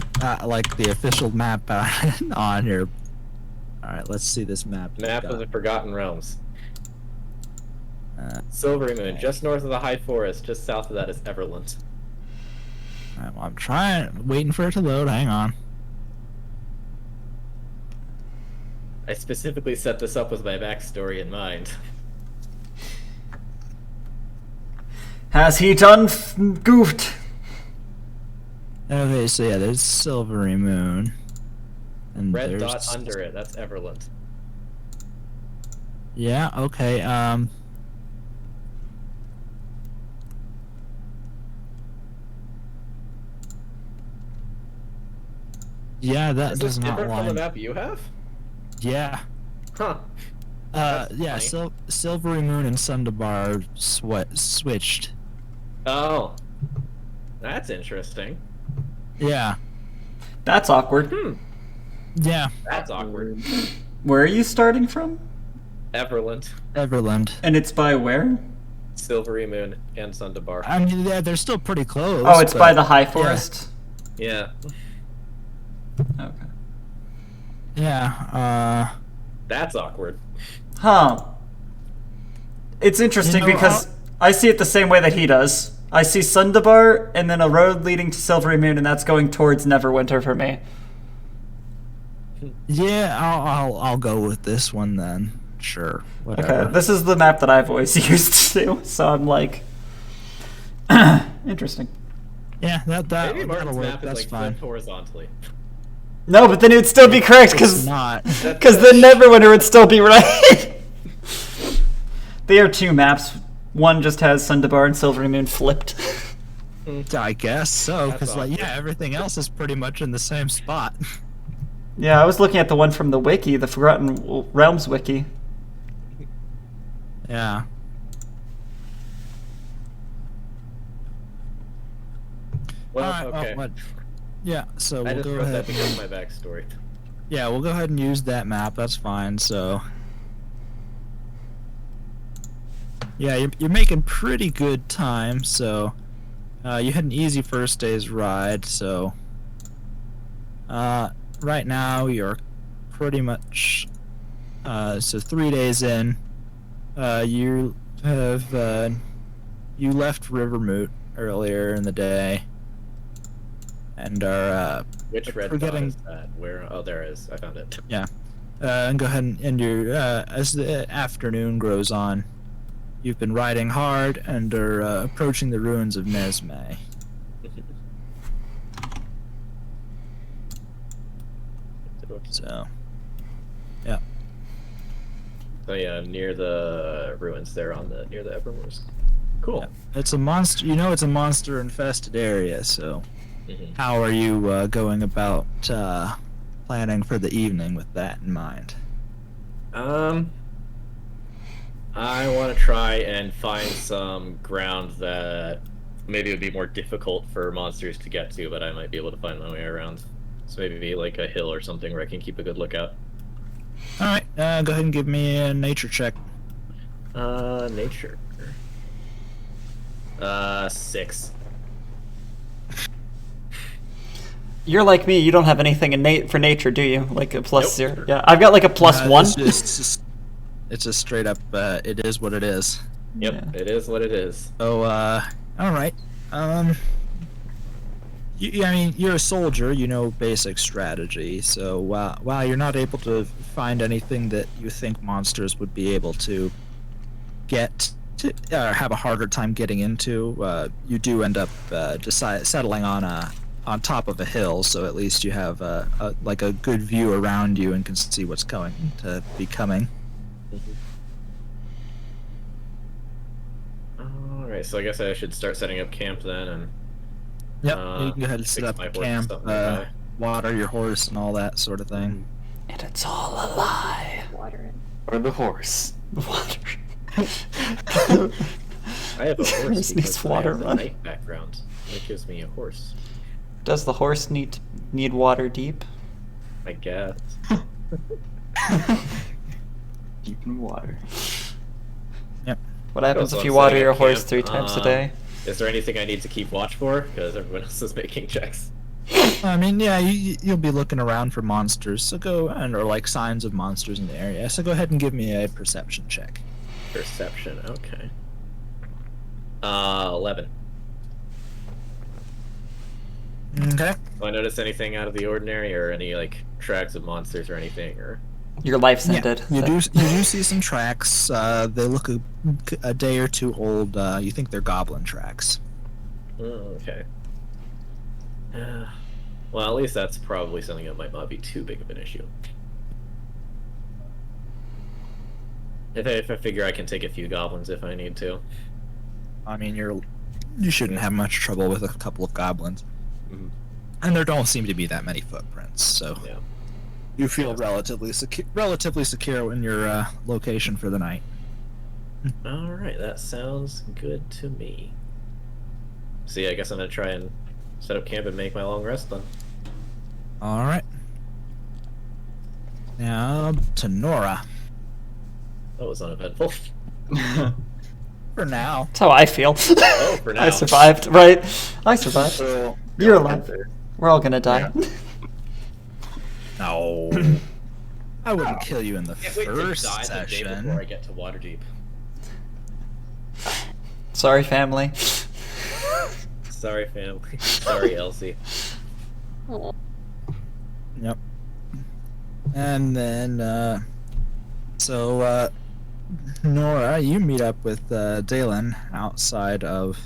like the official map on here. All right, let's see this map. you've Map of got. the Forgotten Realms. Uh, Silvery Moon, okay. just north of the High Forest, just south of that is Everland. all right, well, I'm waiting for it to load. Hang on. I specifically set this up with my backstory in mind. Has he done goofed? Okay, so yeah, there's Silvery Moon, and Red there's dot under it, that's Everland. Yeah. Okay. Yeah, that Is this does not different from the line. map you have? Yeah. Huh. That's Yeah. funny. Silvery Moon and Sundabar switched. Oh. That's interesting. Yeah. That's awkward. Yeah. That's awkward. Where are you starting from? Everland, Everland. And it's by where? Silvery Moon, and Sundabar. I mean, yeah, they're still pretty close. Oh, it's by but- the High Forest. Yeah. Okay. Yeah. That's awkward. Huh. It's interesting You know, because I see it the same way that he does. I see Sundabar and then a road leading to Silvery Moon, and that's going towards Neverwinter for me. Yeah. I'll go with this one then. Sure. Whatever. Okay, this is the map that I've always used too, so I'm like, interesting. Yeah. That Maybe that'll Martin's work. map is That's like fine. flipped horizontally. No, but then it would still be correct It's because not. then Neverwinter would still be right. They are two maps. One just has Sundabar and Silvery Moon flipped. I guess so, That's because awkward. yeah, everything else is pretty much in the same spot. Yeah, I was looking at the one from the wiki, the Forgotten Realms wiki. Yeah. Well, All right, okay. what? Yeah. So I we'll just go wrote ahead. that because of my backstory. Yeah, we'll go ahead and use that map. That's fine. So. Yeah, you're making pretty good time. So, you had an easy first day's ride. So. Right now you're pretty much. So 3 days in, you have you left Rivermoot earlier in the day, and are Which red We're dot getting- is that? Where? Oh, there it is. I found it. and go ahead and end your as the afternoon grows on. You've been riding hard and are approaching the ruins of Nesme. So So yeah, near the ruins there near the Evermoors. Cool. yeah. It's a monster. You know, it's a monster-infested area. So Mhm. how are you going about planning for the evening with that in mind? I want to try and find some ground that maybe would be more difficult for monsters to get to, but I might be able to find my way around. So maybe like a hill or something where I can keep a good lookout. All right, go ahead and give me a nature check. Nature. 6. You're like me. You don't have anything for nature, do you? Like a plus Nope. 0. Yeah, I've got like a plus 1. It's just straight up. It is what it is. Yep, Yeah. it is what it is. So, all right. I mean, you're a soldier. You know basic strategy. So while you're not able to find anything that you think monsters would be able to get to, have a harder time getting into, you do end up settling on top of a hill. So at least you have like a good view around you and can see what's going to be coming. Alright, so I guess I should start setting up camp then, and Yep, you can go ahead and set fix up my a horse camp, stuff nearby. water your horse, and all that sort of thing. And it's all a lie. Water it. Or the horse. Water. I have a horse Horse needs because water I have the run. night background. That gives me a horse, Does the horse need water deep? I guess. Deep in water. What happens So if I'm you water setting your up horse camp. 3 times a day? Is there anything I need to keep watch for? Because everyone else is making checks. I mean, yeah, you'll be looking around for monsters, so or like signs of monsters in the area. So go ahead and give me a perception check. Perception, okay. 11. Okay. Do I notice anything out of the ordinary, or any like tracks of monsters or anything, or? Your life's Yeah, ended. you do see some tracks. They look a day or two old. You think they're goblin tracks. Oh, okay. Well, at least that's probably something that might not be too big of an issue. If I figure I can take a few goblins if I need to. I mean, you shouldn't have much trouble with a couple of goblins, Mhm. and there don't seem to be that many footprints. So Yeah. you feel relatively secure in your location for the night. Alright, that sounds good to me. See, I guess I'm gonna try and set up camp and make my long rest then. All right. Now to Nora. That was uneventful. For now. That's how I feel. Oh, for now. I survived, right? I survived. So, You're yeah, alive. We're all gonna die. No. I wouldn't kill you in the Can't wait to first die the day before I session. get to Waterdeep. Sorry, family. Sorry, family. Sorry, Elsie. Oh, Yep. And then, so, Nora, you meet up with Dalen outside of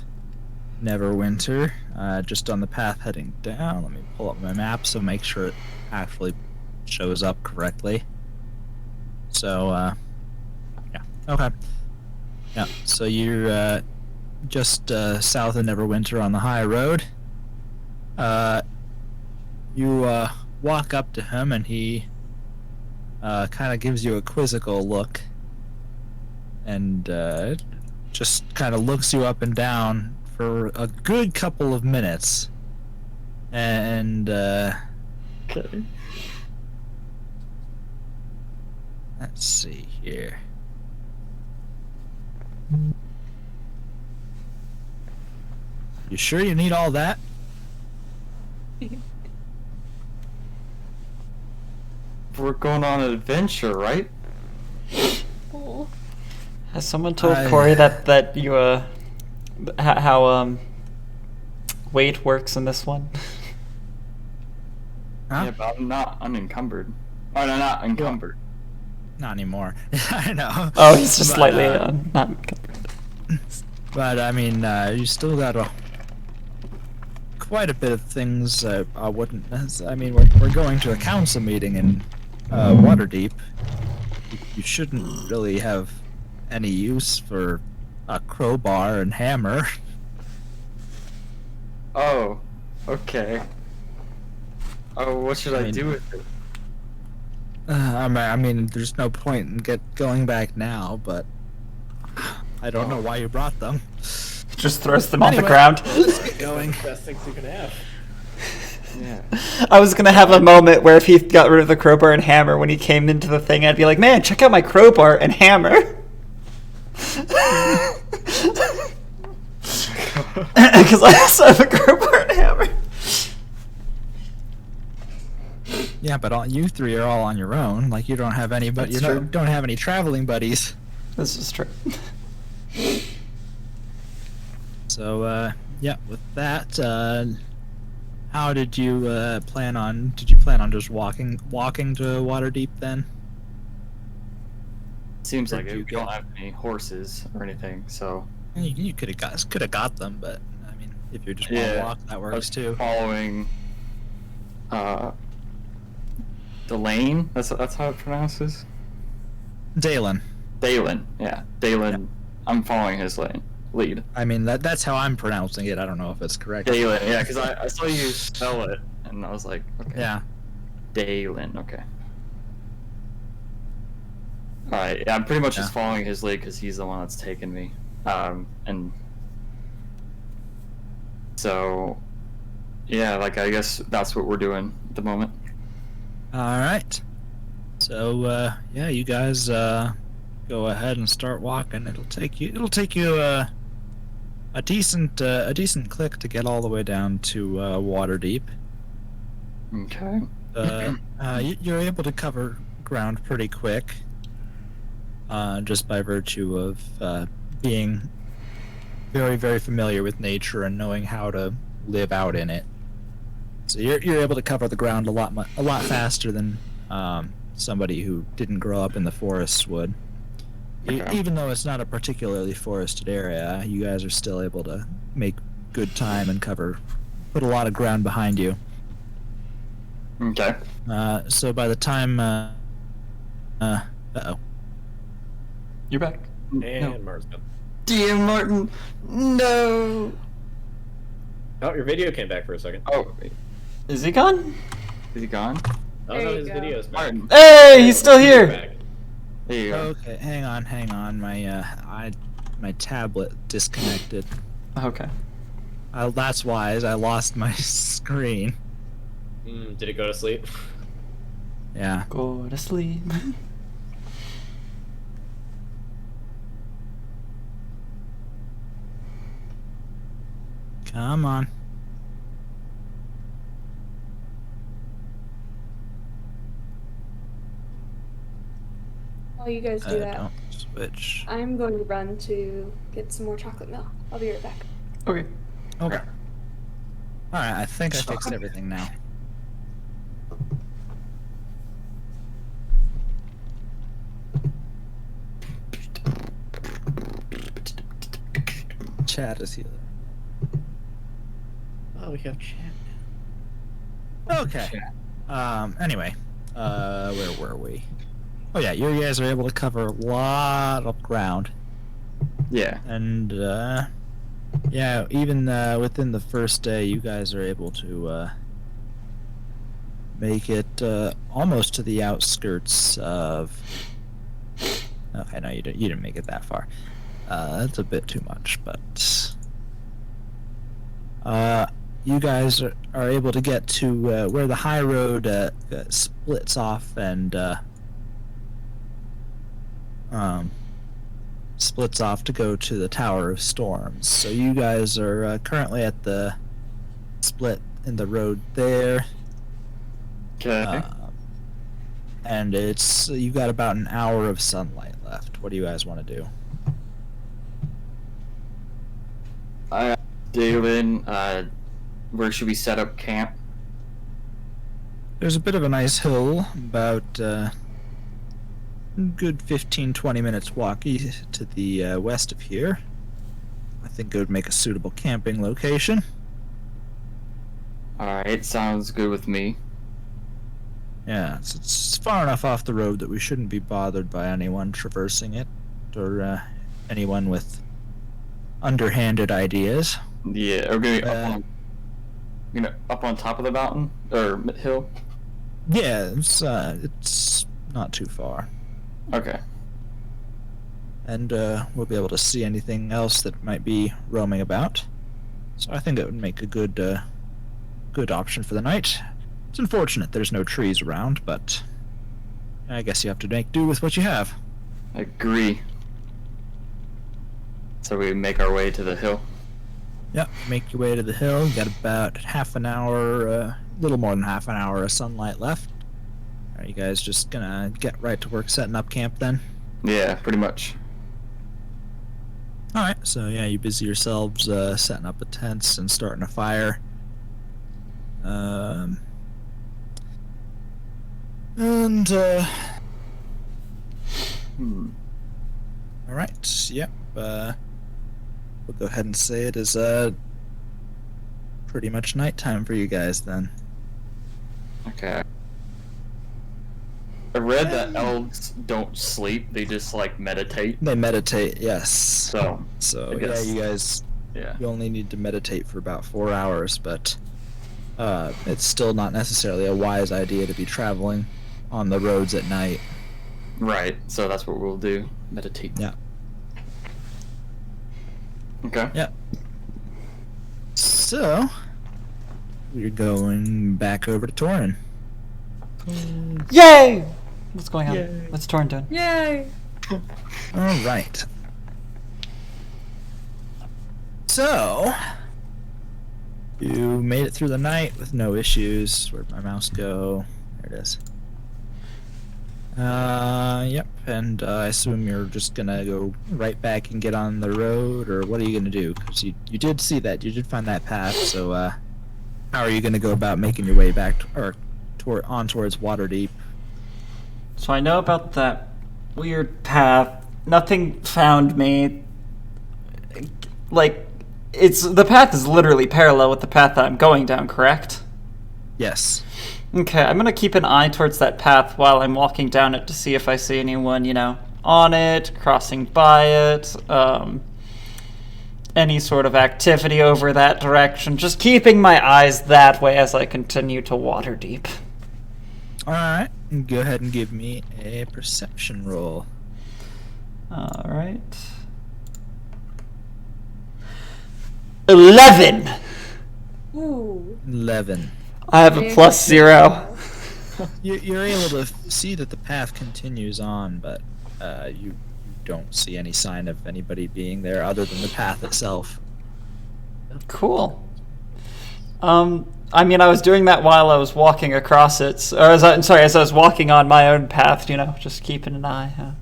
Neverwinter, just on the path heading down. Let me pull up my map so make sure it actually shows up correctly. So, yeah, okay. Yeah, so you're just south of Neverwinter on the high road. You walk up to him and he kind of gives you a quizzical look and just kind of looks you up and down for a good couple of minutes. And Okay. let's see here. You sure you need all that? We're going on an adventure, right? oh. Has someone told I- Corey that you how weight works in this one? Huh? Yeah, but I'm not unencumbered. Oh, no, not encumbered. Not anymore. I know. Oh, he's just But, slightly not. But I mean, you still got quite a bit of things. I wouldn't. I mean, we're going to a council meeting in Waterdeep. You shouldn't really have any use for a crowbar and hammer. Oh, okay. Oh, what should I mean- do with it? I mean, there's no point in going back now, but I don't know why you brought them. Just throws them on the Anyway, ground. Let's get going. Best things you can have. Yeah. I was gonna have a moment where if he got rid of the crowbar and hammer when he came into the thing, I'd be like, man, check out my crowbar and hammer. Because I also have a crowbar and hammer. Yeah, but you three are all on your own. Like you don't have anybody. That's You true. don't have any traveling buddies. This is true. So yeah, with that, how did you plan on? Did you plan on just walking to Waterdeep then? Seems Where like did it. you We don't get- have any horses or anything, so You could have got them, but I mean, if you just want to Yeah, walk, that I works was too. following the lane. That's how it pronounces. Dalen. Dalen. Yeah, Dalen. I'm following his lead. I mean, that's how I'm pronouncing it. I don't know if it's correct. Dalen. Yeah, because I saw you spell it, and I was like, okay. Yeah. Dalen. Okay. All right. Yeah, I'm pretty much just Yeah. following his lead because he's the one that's taken me. And so, yeah, like I guess that's what we're doing at the moment. All right. So yeah, you guys go ahead and start walking. It'll take you a decent click to get all the way down to Waterdeep. Okay. You're able to cover ground pretty quick, just by virtue of being very, very familiar with nature and knowing how to live out in it. So you're able to cover the ground a lot faster than somebody who didn't grow up in the forests would. Okay. Even though it's not a particularly forested area, you guys are still able to make good time and put a lot of ground behind you. Okay. So by the time, uh-oh. You're back. And Mark's gone. DM Martin. No. Oh, your video came back for a second. Oh, wait. Is he gone? Is he gone? Oh There no, you his go. video's back. Martin. Hey, he's still He's here. back. There you go. Okay, hang on. My tablet disconnected. Okay. That's why I lost my screen. Did it go to sleep? Yeah. Go to sleep. Come on. While you guys do that, Don't switch. I'm going to run to get some more chocolate milk. I'll be right back. Okay. Okay. Alright, I think I fixed everything now. Chat is here. Oh, we have chat. Okay. Anyway, where were we? Oh yeah, you guys are able to cover a lot of ground, Yeah. and yeah, even within the first day, you guys are able to make it almost to the outskirts of. Okay, no, you didn't make it that far. That's a bit too much, but you guys are able to get to where the high road splits off and splits off to go to the Tower of Storms. So you guys are currently at the split in the road there. Okay. And you've got about an hour of sunlight left. What do you guys want to do? Dalen, where should we set up camp? There's a bit of a nice hill, about good 15-20 minutes walk to the west of here. I think it would make a suitable camping location. Alright, sounds good with me. Yeah, it's far enough off the road that we shouldn't be bothered by anyone traversing it, or anyone with underhanded ideas. Yeah, we're gonna be up on top of the mountain or hill. Yeah, it's not too far. Okay. And we'll be able to see anything else that might be roaming about. So I think it would make a good option for the night. It's unfortunate there's no trees around, but I guess you have to make do with what you have. I agree. So we make our way to the hill. Yep, make your way to the hill. You got about half an hour, a little more than half an hour of sunlight left. Are you guys just gonna get right to work setting up camp then? Yeah, pretty much. Alright, so yeah, you busy yourselves setting up the tents and starting a fire. Alright, yep. We'll go ahead and say it is pretty much nighttime for you guys then. Okay. I read that elves don't sleep; they just like meditate. They meditate, yes. So I yeah, guess- you guys, Yeah. you only need to meditate for about 4 hours, but it's still not necessarily a wise idea to be traveling on the roads at night. Right. So that's what we'll do. Meditate. Yeah. Okay. Yeah. So, we're going back over to Torin. Yay! What's going on? Yay. What's Torn doing? Yay! All right. So, you made it through the night with no issues. Where'd my mouse go? There it is. Yep. And I assume you're just gonna go right back and get on the road, or what are you gonna do? Because you did see that, you did find that path. So, how are you gonna go about making your way back, towards Waterdeep? So I know about that weird path. Nothing found me. Like, the path is literally parallel with the path that I'm going down, correct? Yes. Okay, I'm gonna keep an eye towards that path while I'm walking down it to see if I see anyone, on it, crossing by it, any sort of activity over that direction. Just keeping my eyes that way as I continue to Waterdeep. Alright, go ahead and give me a perception roll. Alright. 11! Ooh. 11. I have a plus 0. You're able to see that the path continues on, but you don't see any sign of anybody being there other than the path itself. Cool. I mean, I was doing that while I was walking across it, or as I was walking on my own path, just keeping an eye.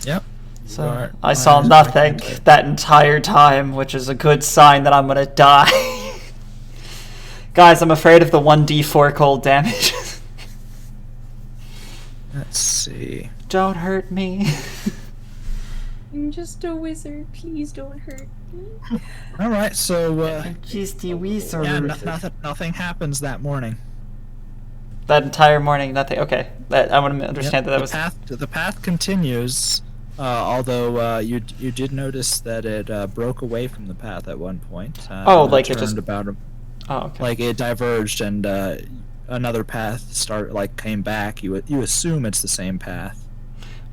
Yep. So I saw nothing that entire time, which is a good sign that I'm gonna die. Guys, I'm afraid of the 1d4 cold damage. Let's see. Don't hurt me. I'm just a wizard. Please don't hurt me. Alright, so Just a wizard. yeah, nothing happens that morning. That entire morning, nothing. Okay, I want to understand Yep, that the path continues. Although you did notice that it broke away from the path at one point. Like it just. Oh, okay. Like it diverged and another path came back. You assume it's the same path.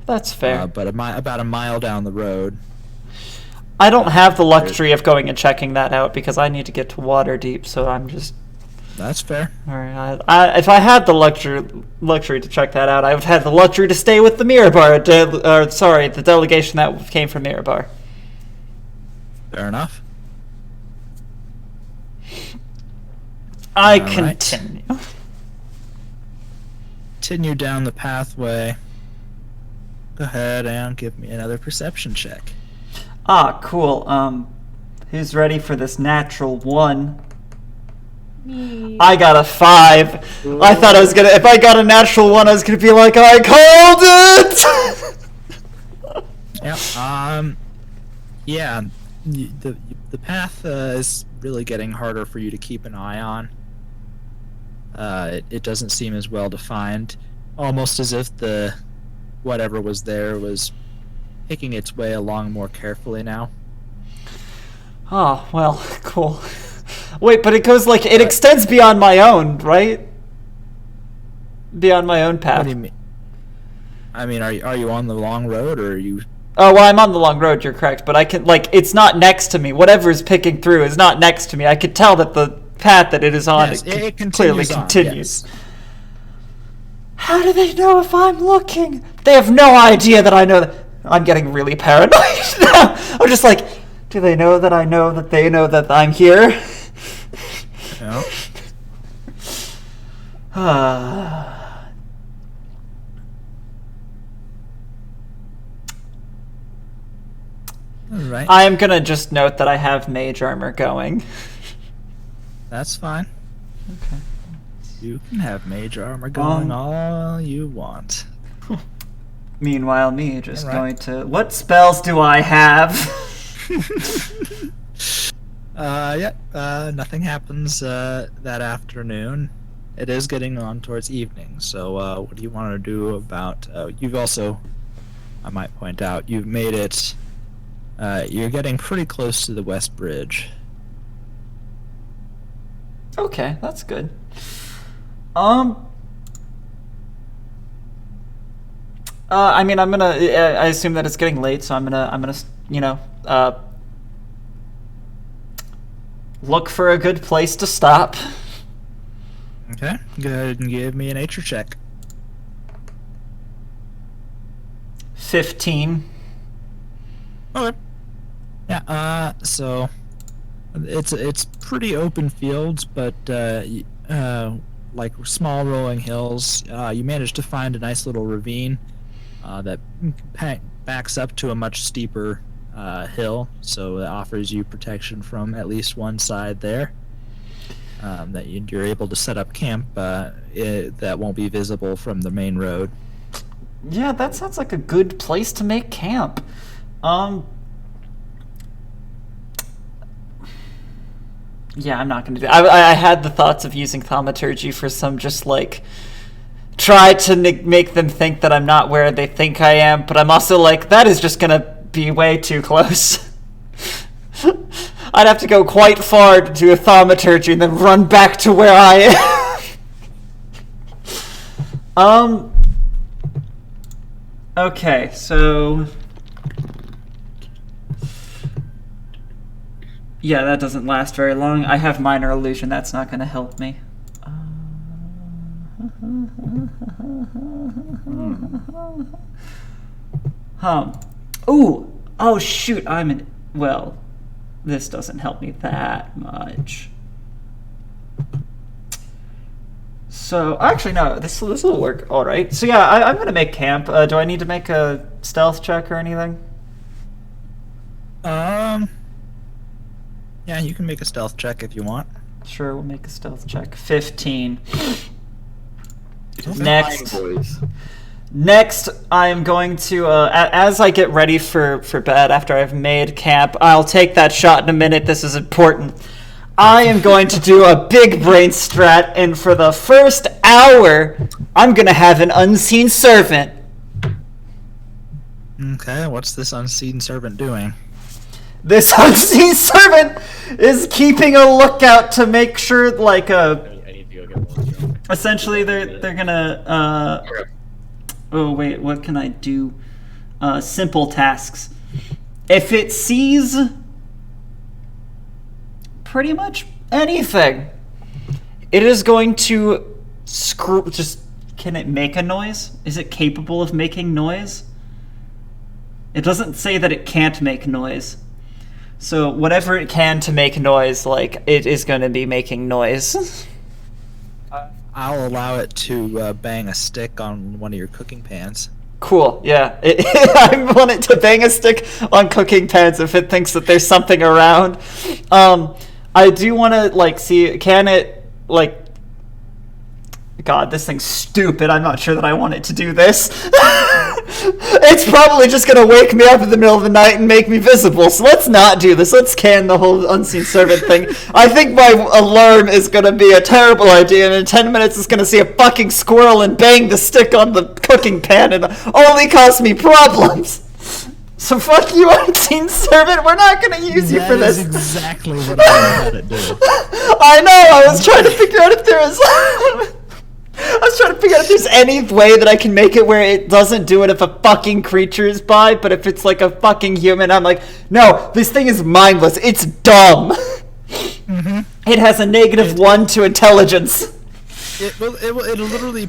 That's fair. But about a mile down the road. I don't have the luxury of going and checking that out because I need to get to Waterdeep. So I'm just. That's fair. All right. If I had the luxury to check that out, I would have the luxury to stay with the Mirabar. The delegation that came from Mirabar. Fair enough. I All continue. Right. Continue down the pathway. Go ahead and give me another perception check. Ah, cool. Who's ready for this natural 1? Me. I got a 5. Ooh. I thought if I got a natural 1, I was gonna be like, I called it! Yeah, the path is really getting harder for you to keep an eye on. It doesn't seem as well defined, almost as if whatever was there was picking its way along more carefully now. Oh, well, cool. Wait, but it goes it extends beyond my own, right? Beyond my own path. What do you mean? I mean, are you on the long road, or are you? Oh, well, I'm on the long road, you're correct, but I can, like, it's not next to me. Whatever's picking through is not next to me. I could tell that the path that it is on, Yes, it continues clearly on, continues. yes. How do they know if I'm looking? They have no idea that I know that. I'm getting really paranoid now. I'm just like, do they know that I know that they know that I'm here? No. All right. I am gonna just note that I have mage armor going. That's fine. Okay. You can have mage armor going all you want. Meanwhile, me just All going right. to. What spells do I have? Nothing happens that afternoon. It is getting on towards evening, so what do you want to do about... you've also, I might point out, you've made it... you're getting pretty close to the West Bridge. Okay, that's good. I mean, I'm gonna. I assume that it's getting late, so I'm gonna, look for a good place to stop. Okay, go ahead and give me a nature check. 15. Okay. Yeah, so it's pretty open fields, but like small rolling hills. You managed to find a nice little ravine that backs up to a much steeper hill, so it offers you protection from at least one side there. That you're able to set up camp that won't be visible from the main road. Yeah, that sounds like a good place to make camp. Yeah, I'm not gonna do. I had the thoughts of using thaumaturgy for some just like try to make them think that I'm not where they think I am, but I'm also like, that is just gonna be way too close. I'd have to go quite far to do a thaumaturgy and then run back to where I am. Okay, so yeah, that doesn't last very long. I have minor illusion. That's not going to help me. Ooh. Oh, shoot. Well, this doesn't help me that much. So, actually, no. This will work all right. So, yeah, I'm going to make camp. Do I need to make a stealth check or anything? Yeah, you can make a stealth check if you want. Sure, we'll make a stealth check. 15. Okay. Next, I am going to, as I get ready for bed after I've made camp, I'll take that shot in a minute. This is important. I am going to do a big brain strat, and for the first hour, I'm going to have an unseen servant. Okay, what's this unseen servant doing? This unseen servant is keeping a lookout to make sure, like, I need to go get one. essentially they're gonna, oh wait, what can I do? Simple tasks. If it sees pretty much anything, it is going to can it make a noise? Is it capable of making noise? It doesn't say that it can't make noise. So whatever it can to make noise, like, it is going to be making noise. I'll allow it to bang a stick on one of your cooking pans. Cool, yeah. I want it to bang a stick on cooking pans if it thinks that there's something around. I do want to, like, see, can it, like... God, this thing's stupid. I'm not sure that I want it to do this. It's probably just going to wake me up in the middle of the night and make me visible, so let's not do this. Let's can the whole unseen servant thing. I think my alarm is going to be a terrible idea, and in 10 minutes it's going to see a fucking squirrel and bang the stick on the cooking pan and only cause me problems. So fuck you, unseen servant. We're not going to use you for this. That is exactly what I had it do. I know. I was trying to figure out if there was... I was trying to figure out if there's any way that I can make it where it doesn't do it if a fucking creature is by, but if it's like a fucking human, I'm like, no, this thing is mindless. It's dumb. Mm-hmm. It has a -1 to intelligence. It'll literally,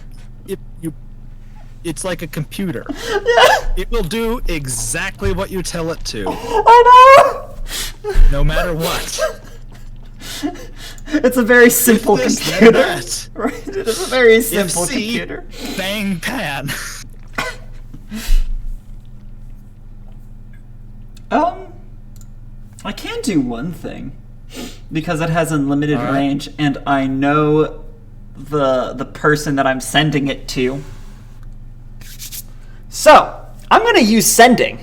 it's like a computer. Yeah, It will do exactly what you tell it to, I know. no matter what. It's a very simple This, then computer. that. Right? It is a very simple See, computer. Bang pan. I can do one thing because it has unlimited All right. range, and I know the person that I'm sending it to. So I'm gonna use sending,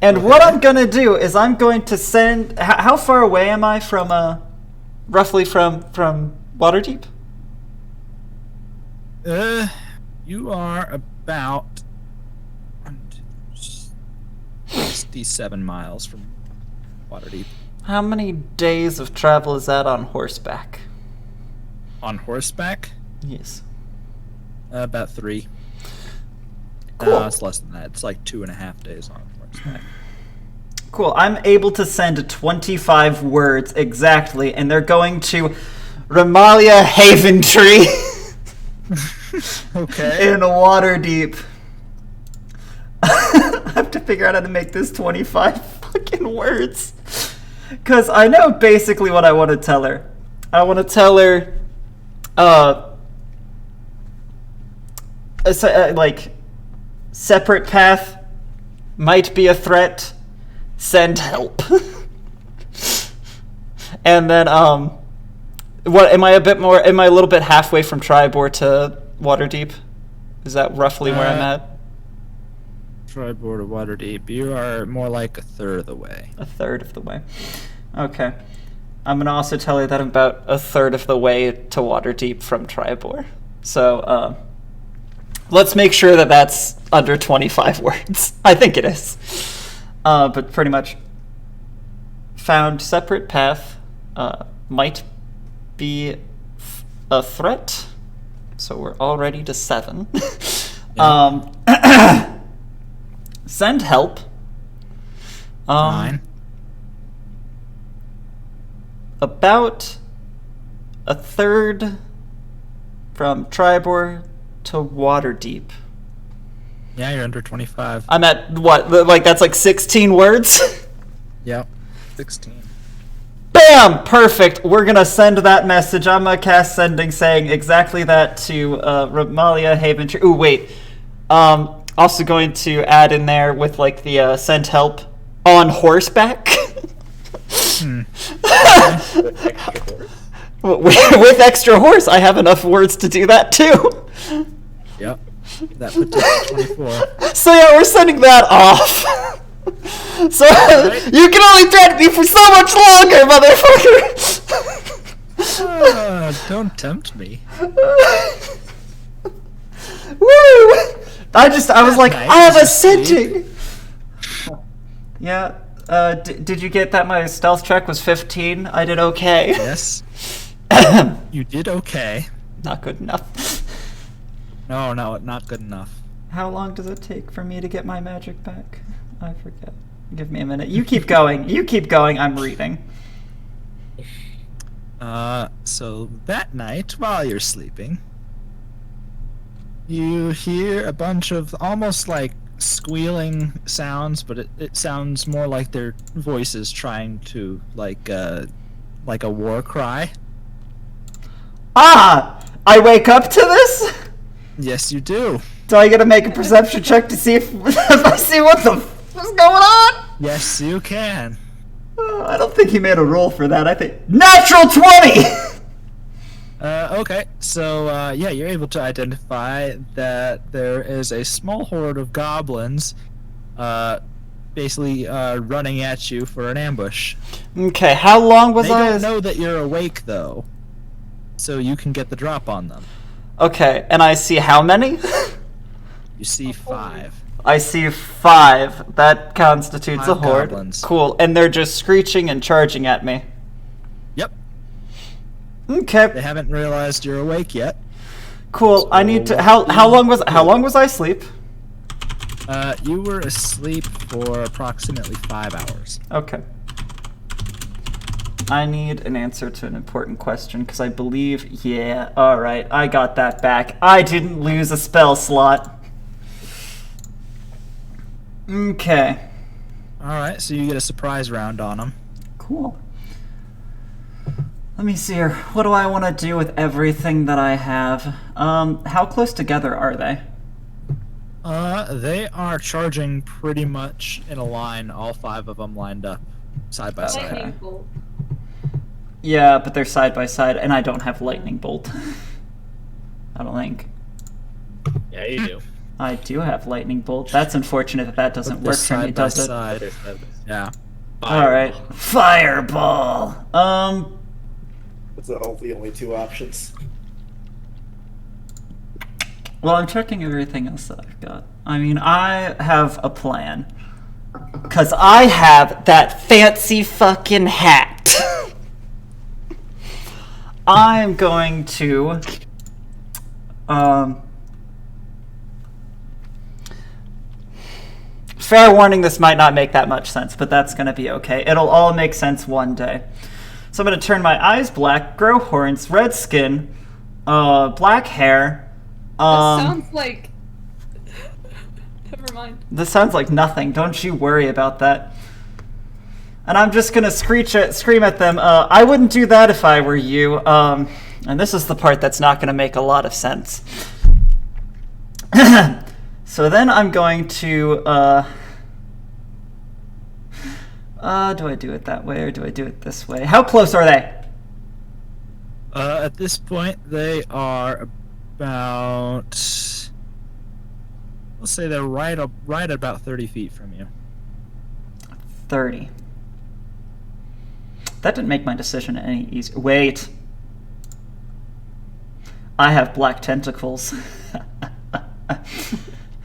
and what I'm gonna do is I'm going to send. How far away am I from roughly from Waterdeep? You are about 67 miles from Waterdeep. How many days of travel is that on horseback? On horseback, Yes. about 3. Cool. It's less than that. It's like 2.5 days on horseback. Cool. I'm able to send 25 words exactly, and they're going to Ramalia Haven Tree Okay. in Waterdeep. I have to figure out how to make this 25 fucking words. Because I know basically what I want to tell her. I want to tell her, like, separate path might be a threat. Send help. And then, what am I a little bit halfway from Tribor to Waterdeep? Is that roughly where I'm at? Tribord of Waterdeep. You are more like a third of the way. A third of the way. Okay. I'm gonna also tell her that I'm about a third of the way to Waterdeep from Tribor. So, let's make sure that that's under 25 words. I think it is. But pretty much found separate path, might be a threat. So we're already to 7. Send help. 9. About a third from Tribor to Waterdeep. Yeah, you're under 25. I'm at what? Like that's like 16 words? Yep. 16. Bam! Perfect. We're gonna send that message. I'm gonna cast sending saying exactly that to Ramalia Haven Tree. Ooh, wait. Also going to add in there with like the send help on horseback. With extra horse, I have enough words to do that too. Yep. That puts it to 24. So yeah, we're sending that off. So you can only threaten me for so much longer, motherfucker. Don't tempt me. Woo! I was like, Nice. I have a sending. Yeah. Did you get that my stealth check was 15? I did okay. Yes. You did okay. Not good enough. No, not good enough. How long does it take for me to get my magic back? I forget. Give me a minute. You keep going. You keep going. I'm reading. So that night, while you're sleeping, you hear a bunch of almost like squealing sounds, but it sounds more like their voices trying to like a war cry. Ah! I wake up to this? Yes, you do. Do I get to make a perception check to see if I see what the what's going on? Yes, you can. I don't think he made a roll for that. I think natural 20. Okay, so yeah, you're able to identify that there is a small horde of goblins, basically running at you for an ambush. Okay, how long was They I? don't know that you're awake though, so you can get the drop on them. Okay, and I see how many? You see 5. I see 5. That constitutes a 5 horde. goblins. Cool, and they're just screeching and charging at me. Yep. Okay. They haven't realized you're awake yet. Cool. I need to. How long was I asleep? You were asleep for approximately 5 hours. Okay. I need an answer to an important question because I believe. Yeah. All right. I got that back. I didn't lose a spell slot. Okay. All right, so you get a surprise round on them. Cool. Let me see here. What do I want to do with everything that I have? How close together are they? They are charging pretty much in a line, all 5 of them lined up, side by side. Lightning bolt. Yeah, but they're side by side, and I don't have lightning bolt. I don't think. Yeah, you do. I do have lightning bolt. That's unfortunate that doesn't work for me, does it? Side. Yeah. All right, fireball. Those are the only 2 options. Well, I'm checking everything else that I've got. I mean, I have a plan. Because I have that fancy fucking hat. I'm going to... Fair warning, this might not make that much sense, but that's going to be okay. It'll all make sense one day. So I'm going to turn my eyes black, grow horns, red skin, black hair. That sounds like... Never mind. This sounds like nothing. Don't you worry about that. And I'm just going to scream at them. I wouldn't do that if I were you. And this is the part that's not going to make a lot of sense. So then I'm going to... do I do it that way or do I do it this way? How close are they? At this point, they are about... Let's say they're right at about 30 feet from you. 30. That didn't make my decision any easier. Wait. I have black tentacles.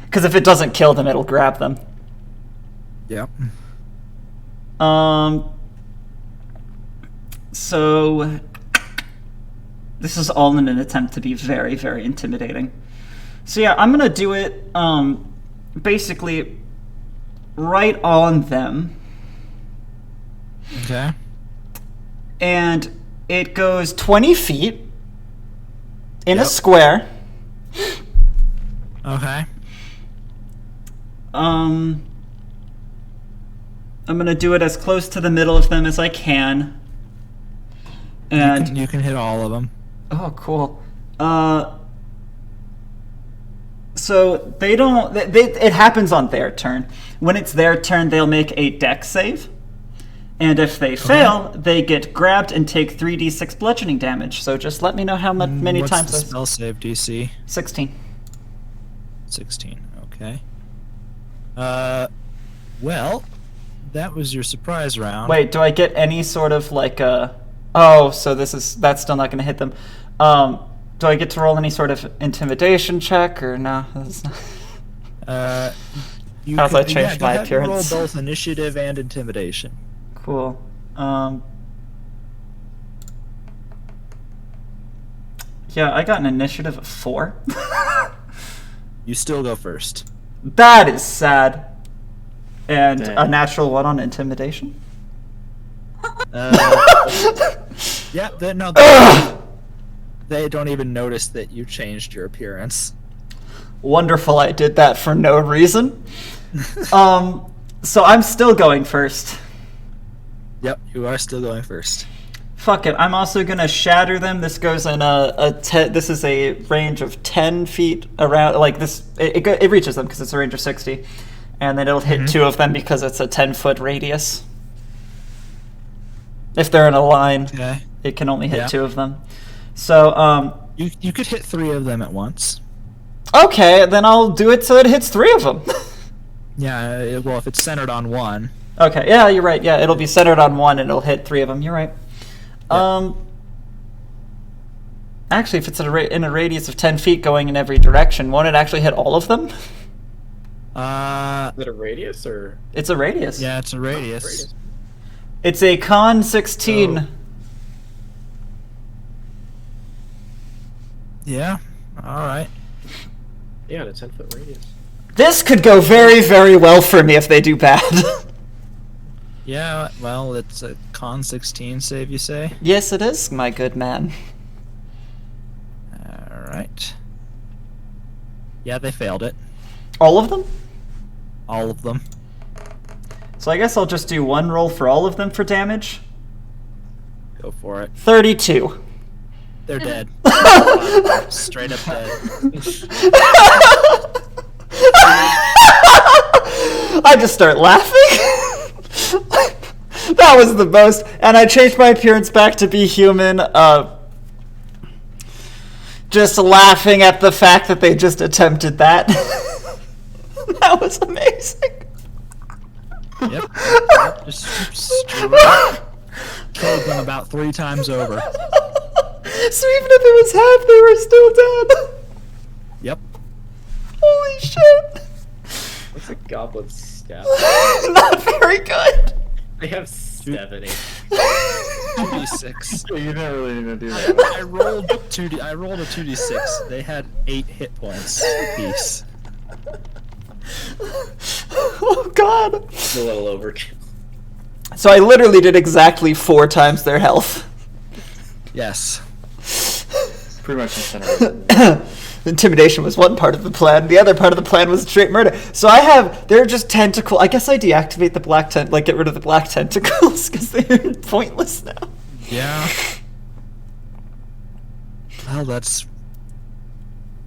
Because if it doesn't kill them, it'll grab them. Yep. So this is all in an attempt to be very, very intimidating. So yeah, I'm gonna do it basically right on them. Okay. And it goes 20 feet in a square. Okay. I'm gonna do it as close to the middle of them as I can. And You can hit all of them. oh, cool. So they don't. It happens on their turn. When it's their turn, they'll make a dex save, and if they fail, they get grabbed and take 3d6 bludgeoning damage. So just let me know how many What's times. the spell save DC? 16. 16. Okay. Well, that was your surprise round. Wait, do I get any sort of like a? Oh, so that's still not going to hit them. Do I get to roll any sort of intimidation check or no? That's not... How's that change my appearance? Roll both initiative and intimidation. Cool. Yeah, I got an initiative of 4. You still go first. That is sad. And Dang. a natural 1 on intimidation. Yeah, they don't even notice that you changed your appearance. Wonderful, I did that for no reason. So I'm still going first. Yep, you are still going first. Fuck it, I'm also gonna shatter them. This goes in this is a range of 10 feet around, like this, it reaches them because it's a range of 60. And then it'll hit 2 of them because it's a 10-foot radius. If they're in a line, Okay. it can only hit 2 of them. So, You could hit 3 of them at once. okay, then I'll do it so it hits 3 of them. Yeah, well, if it's centered on one. Okay, yeah, you're right. Yeah, it'll be centered on 1 and it'll hit 3 of them. You're right. Yeah. Actually, if it's in a radius of 10 feet going in every direction, won't it actually hit all of them? Is it a radius or? It's a radius. Yeah, it's a radius. Radius. It's a con 16. Yeah. All right. Yeah, in a 10-foot radius. This could go very, very well for me if they do bad. Yeah. Well, it's a con 16 save, you say? Yes, it is, my good man. All right. Yeah, they failed it. All of them? All of them. So I guess I'll just do one roll for all of them for damage. Go for it. 32. They're dead. Straight up dead. I just start laughing. That was the most. And I changed my appearance back to be human. Just laughing at the fact that they just attempted that. That was amazing. Yep. Just straight killed them about 3 times over. So even if it was half, they were still dead. Yep. Holy shit. What's a goblin stat? Not very good. I have 70. 2d6. You didn't really need to do that. I rolled 2d. I rolled a 2d6. They had 8 hit points apiece. Oh god. It's a little overkill. So I literally did exactly 4 times their health. Yes. Pretty much incinerated. Intimidation was one part of the plan. The other part of the plan was straight murder. So they're just tentacle. I guess I deactivate the black get rid of the black tentacles because they're pointless now. Yeah. Well, that's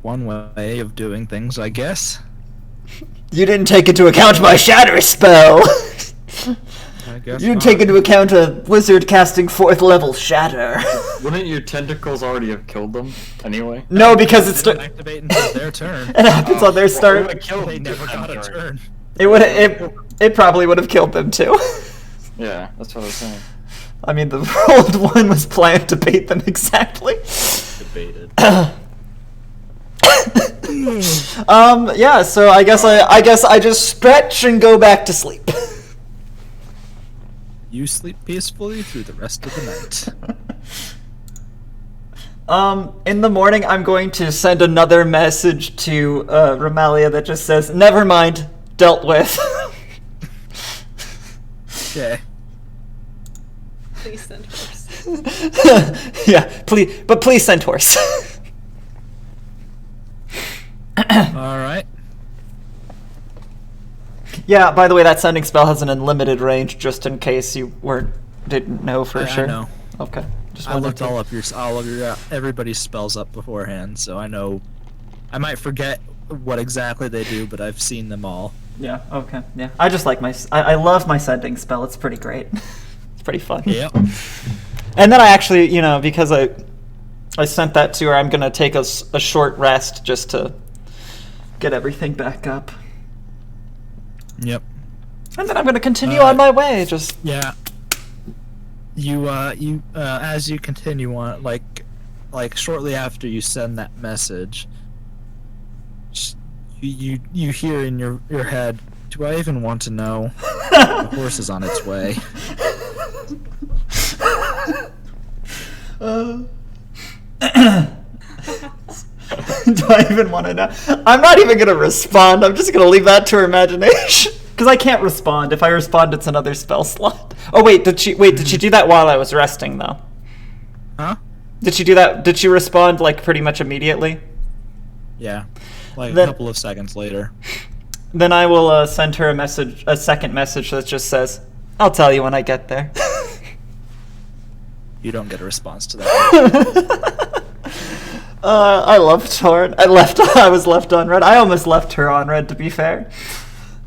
one way of doing things, I guess. You didn't take into account my shatter spell. I guess You didn't not. take into account a wizard casting 4th level shatter. Wouldn't your tentacles already have killed them anyway? No, because it's They didn't activate until their turn. it happens on their start. They never got a turn. It probably would have killed them too. Yeah, that's what I was saying. I mean, the rolled one was planned to bait them exactly. Debated. Yeah. So I guess I just stretch and go back to sleep. You sleep peacefully through the rest of the night. In the morning, I'm going to send another message to Romalia that just says, "Never mind, dealt with." Okay. Please send horse. Yeah, please send horse. All right. Yeah. By the way, that sending spell has an unlimited range, just in case you didn't know for sure. I know. Okay. Just I wanted looked to- all of your everybody's spells up beforehand, so I know. I might forget what exactly they do, but I've seen them all. Yeah. Okay. Yeah. I just like I love my sending spell. It's pretty great. It's pretty fun. Yep. And then I actually, because I sent that to her, I'm gonna take a short rest just to get everything back up, Yep. and then I'm gonna continue on my way. Just Yeah. You as you continue on, like shortly after you send that message, you hear in your head, do I even want to know? The horse is on its way. Do I even want to know? I'm not even gonna respond. I'm just gonna leave that to her imagination. Because I can't respond. If I respond, it's another spell slot. Oh wait, did she do that while I was resting though? Huh? Did she do that? Did she respond like pretty much immediately? Yeah. Like Then- a couple of seconds later. Then I will send her a second message that just says, "I'll tell you when I get there." You don't get a response to that. I love Torn. I was left on red. I almost left her on red, to be fair.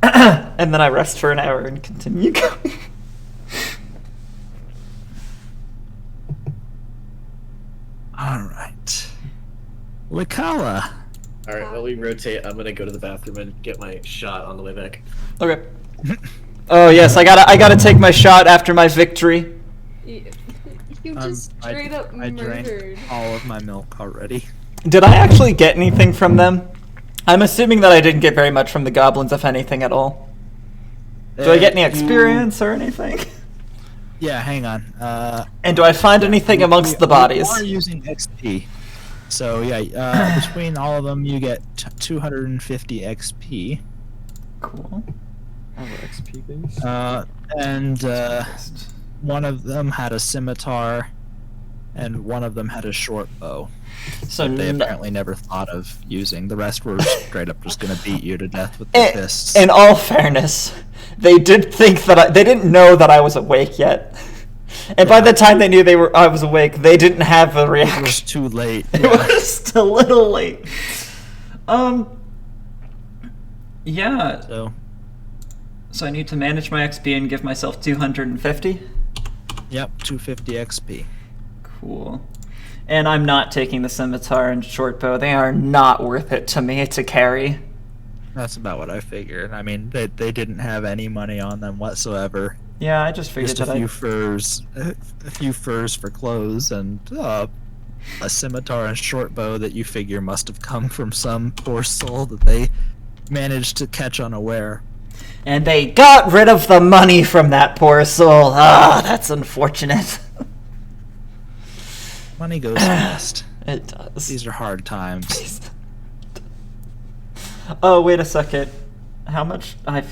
And then I rest for an hour and continue going. All right. Likala. Alright, while we rotate, I'm gonna go to the bathroom and get my shot on the way back. Okay. Oh yes, I gotta take my shot after my victory. You just straight up I drank murdered. all of my milk already. Did I actually get anything from them? I'm assuming that I didn't get very much from the goblins, if anything at all. Do I get any experience or anything? Yeah, hang on. And do I find anything amongst the bodies? You are using XP. So yeah, between all of them, you get 250 XP. Cool. XP base. And one of them had a scimitar, and one of them had a short bow. So They n- apparently never thought of using. The rest were straight up just gonna beat you to death with their fists. in all fairness, they did think that they didn't know that I was awake yet. And by the time they knew I was awake, they didn't have a It was reaction. too late. It was a little late. Yeah. So I need to manage my XP and give myself 250. Yep, 250 XP. Cool. And I'm not taking the scimitar and short bow. They are not worth it to me to carry. That's about what I figured. I mean, they didn't have any money on them whatsoever. Yeah, I just figured Just that a few furs for clothes, and a scimitar and short bow that you figure must have come from some poor soul that they managed to catch unaware. And they got rid of the money from that poor soul. Ah, that's unfortunate. Money goes fast. It does. These are hard times. Oh, wait a second. How much? I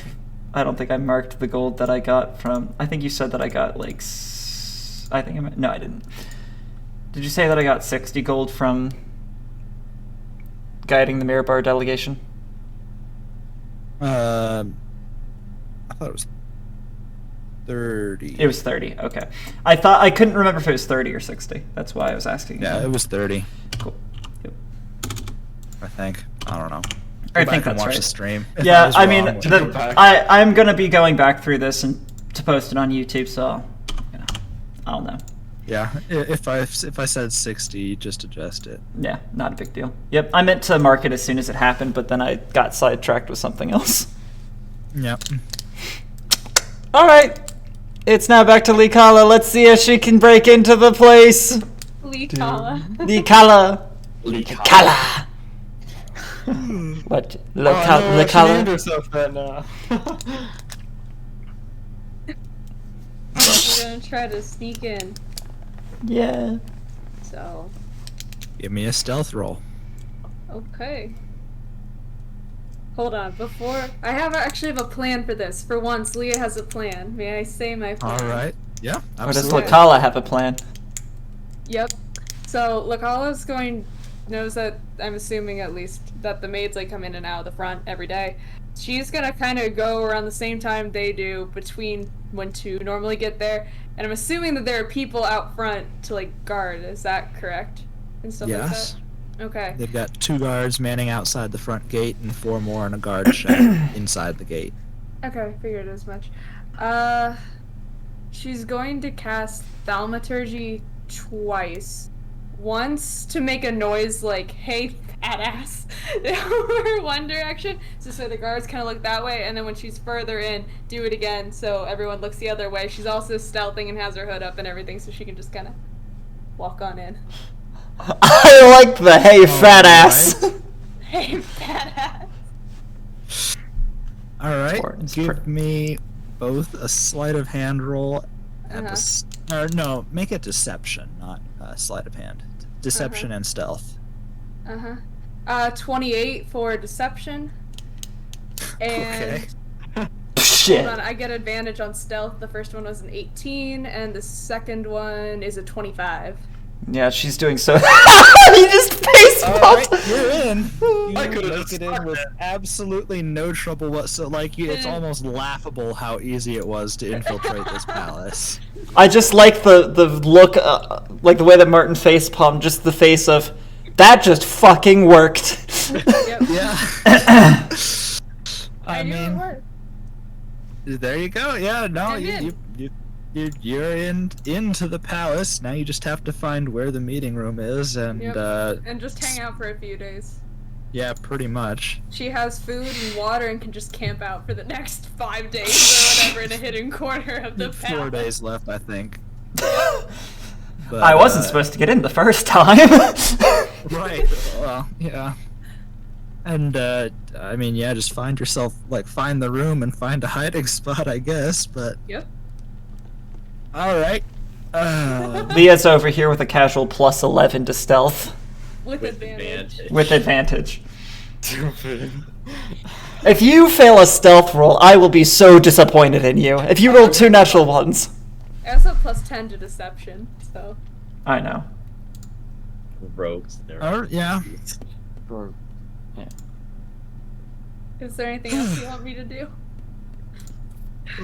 don't think I marked the gold that I got from. I think you said that I got like. I think no, I didn't. Did you say that I got 60 gold from guiding the Mirabar delegation? I thought it was 30. It was 30. Okay. I couldn't remember if it was 30 or 60. That's why I was asking. Yeah, it was 30. Cool. Yep. I think. I don't know. I Go think back and that's watch right. the stream. If Yeah, was I mean, wrong, go back. I'm gonna be going back through this and to post it on YouTube, so I don't know. yeah. If I said 60, just adjust it. Yeah, not a big deal. Yep, I meant to mark it as soon as it happened, but then I got sidetracked with something else. Yep. All right, it's now back to Likala. Let's see if she can break into the place. Likala. Likala. Likala. What? She named Likala? herself that now. We're gonna try to sneak in. Yeah. So, Give me a stealth roll. okay. Hold on, before I actually have a plan for this. For once, Leah has a plan. May I say my plan? All right. Yeah. Or does Absolutely. Likala have a plan? Yep. So Lakala's knows that, I'm assuming at least, that the maids like come in and out of the front every day. She's gonna kind of go around the same time they do, between when to normally get there, and I'm assuming that there are people out front to like guard. Is that correct? And stuff Yes. like that. Okay. They've got 2 guards manning outside the front gate and 4 more in a guard shack inside the gate. Okay, figured as much. She's going to cast Thaumaturgy twice. Once to make a noise like, hey, fat ass, over one direction, so the guards kind of look that way, and then when she's further in, do it again so everyone looks the other way. She's also stealthing and has her hood up and everything, so she can just kind of walk on in. I like the hey fat ass. Hey, fat ass. All right. Important. Give me both a sleight of hand roll and or no, make it deception, not sleight of hand. Deception and stealth. 28 for deception. And Okay. Shit. hold on, I get advantage on stealth. The first one was an 18, and the second one is a 25. Yeah, she's doing so. He just face All bumped. right, you're in. You I could've make just it in started with it. absolutely no trouble whatsoever. Like it's almost laughable how easy it was to infiltrate this palace. I just like the look, like the way that Martin face palmed, just the face of, that just fucking worked. Yep. Yeah. I knew it worked. There you go. Yeah, no, I'm in. you're into the palace. Now you just have to find where the meeting room is, and Yep. And just hang out for a few days. yeah, pretty much. She has food and water and can just camp out for the next 5 days or whatever in a hidden corner of the 4 palace. days left, I think. But, I wasn't supposed to get in the first time. Right. Well, yeah. And I mean, yeah, just find the room and find a hiding spot, I guess. But Yep. all right. Leah's over here with a casual +11 to stealth. With advantage. With advantage. Stupid. If you fail a stealth roll, I will be so disappointed in you. If you roll 2 natural ones. I also have +10 to deception, so. I know. Rogues. Yeah. Or- Is there anything else you want me to do?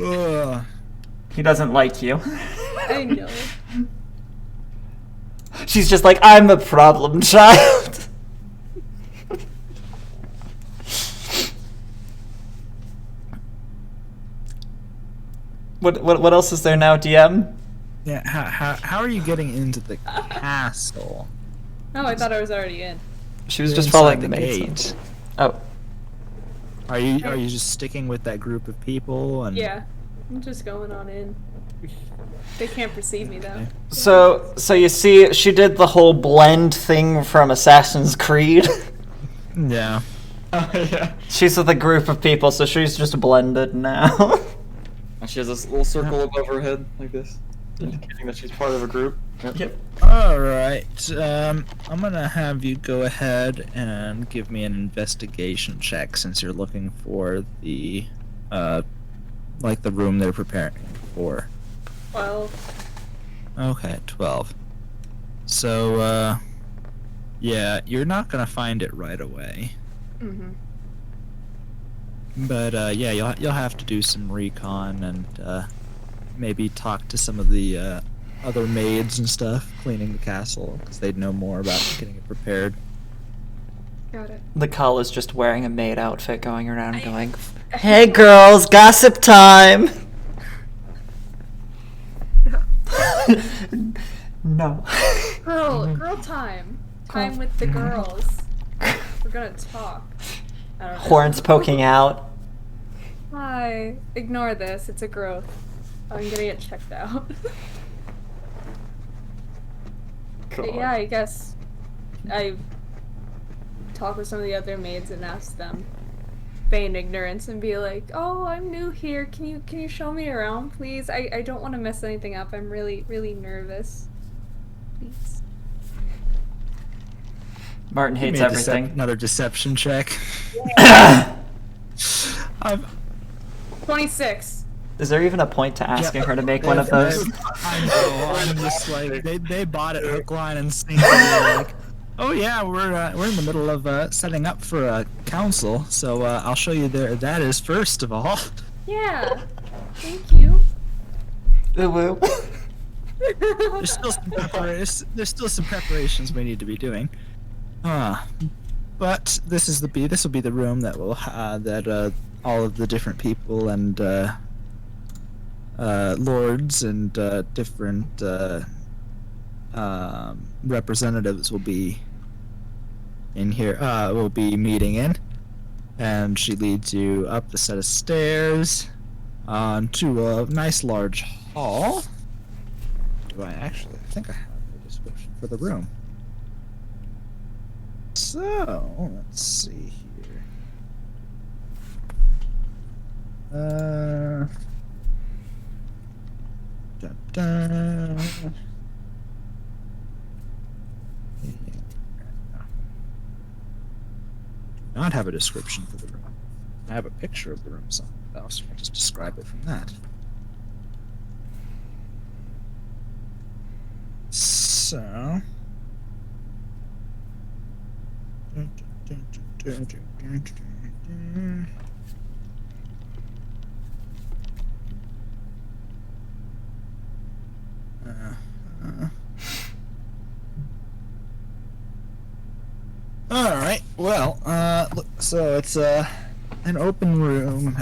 Ugh. He doesn't like you. I know. She's just like, I'm a problem child. What else is there now, DM? Yeah. How are you getting into the castle? No, I thought I was already in. She was You're just inside following the the maid. gate. So. Oh. Are you just sticking with that group of people? And Yeah, I'm just going on in. They can't perceive me though. So you see, she did the whole blend thing from Assassin's Creed. Yeah. Oh, yeah. She's with a group of people, so she's just blended now. And she has this little circle above her head, like this, indicating that she's part of a group. Yep. All right. I'm gonna have you go ahead and give me an investigation check since you're looking for the, like the room they're preparing for. 12. Okay, 12. So, yeah, you're not gonna find it right away. Mm-hmm. But yeah, you'll have to do some recon and maybe talk to some of the other maids and stuff cleaning the castle because they'd know more about getting it prepared. Got it. The Cull is just wearing a maid outfit, going around going, "Hey girls, gossip time." No. Girl time. Time with the girls. We're gonna talk. I don't know. Horns poking out. Hi. Ignore this. It's a growth. I'm gonna get checked out. But yeah, I guess I talk with some of the other maids and ask them, feign ignorance, and be like, "Oh, I'm new here. Can you show me around, please? I don't want to mess anything up. I'm really nervous. Please." Martin Give hates me a everything. another deception check. I'm, 26. Is there even a point to asking her to make one of those? I know. I'm just like they bought it hook, line, and sinker. They're like, oh yeah, we're in the middle of setting up for a council, so I'll show you there. That is first of all. Yeah. Thank you. Ooh, woo. There's still some preparations we need to be doing. But this will be the room that will that all of the different people and lords and different representatives will be in here. Will be meeting in, and she leads you up a set of stairs onto a nice large hall. I think I have a description for the room. So, let's see here. Dun, dun. Do not have a description for the room. I have a picture of the room somewhere else. I'll just describe it from that. So. All right. Well, so it's an open room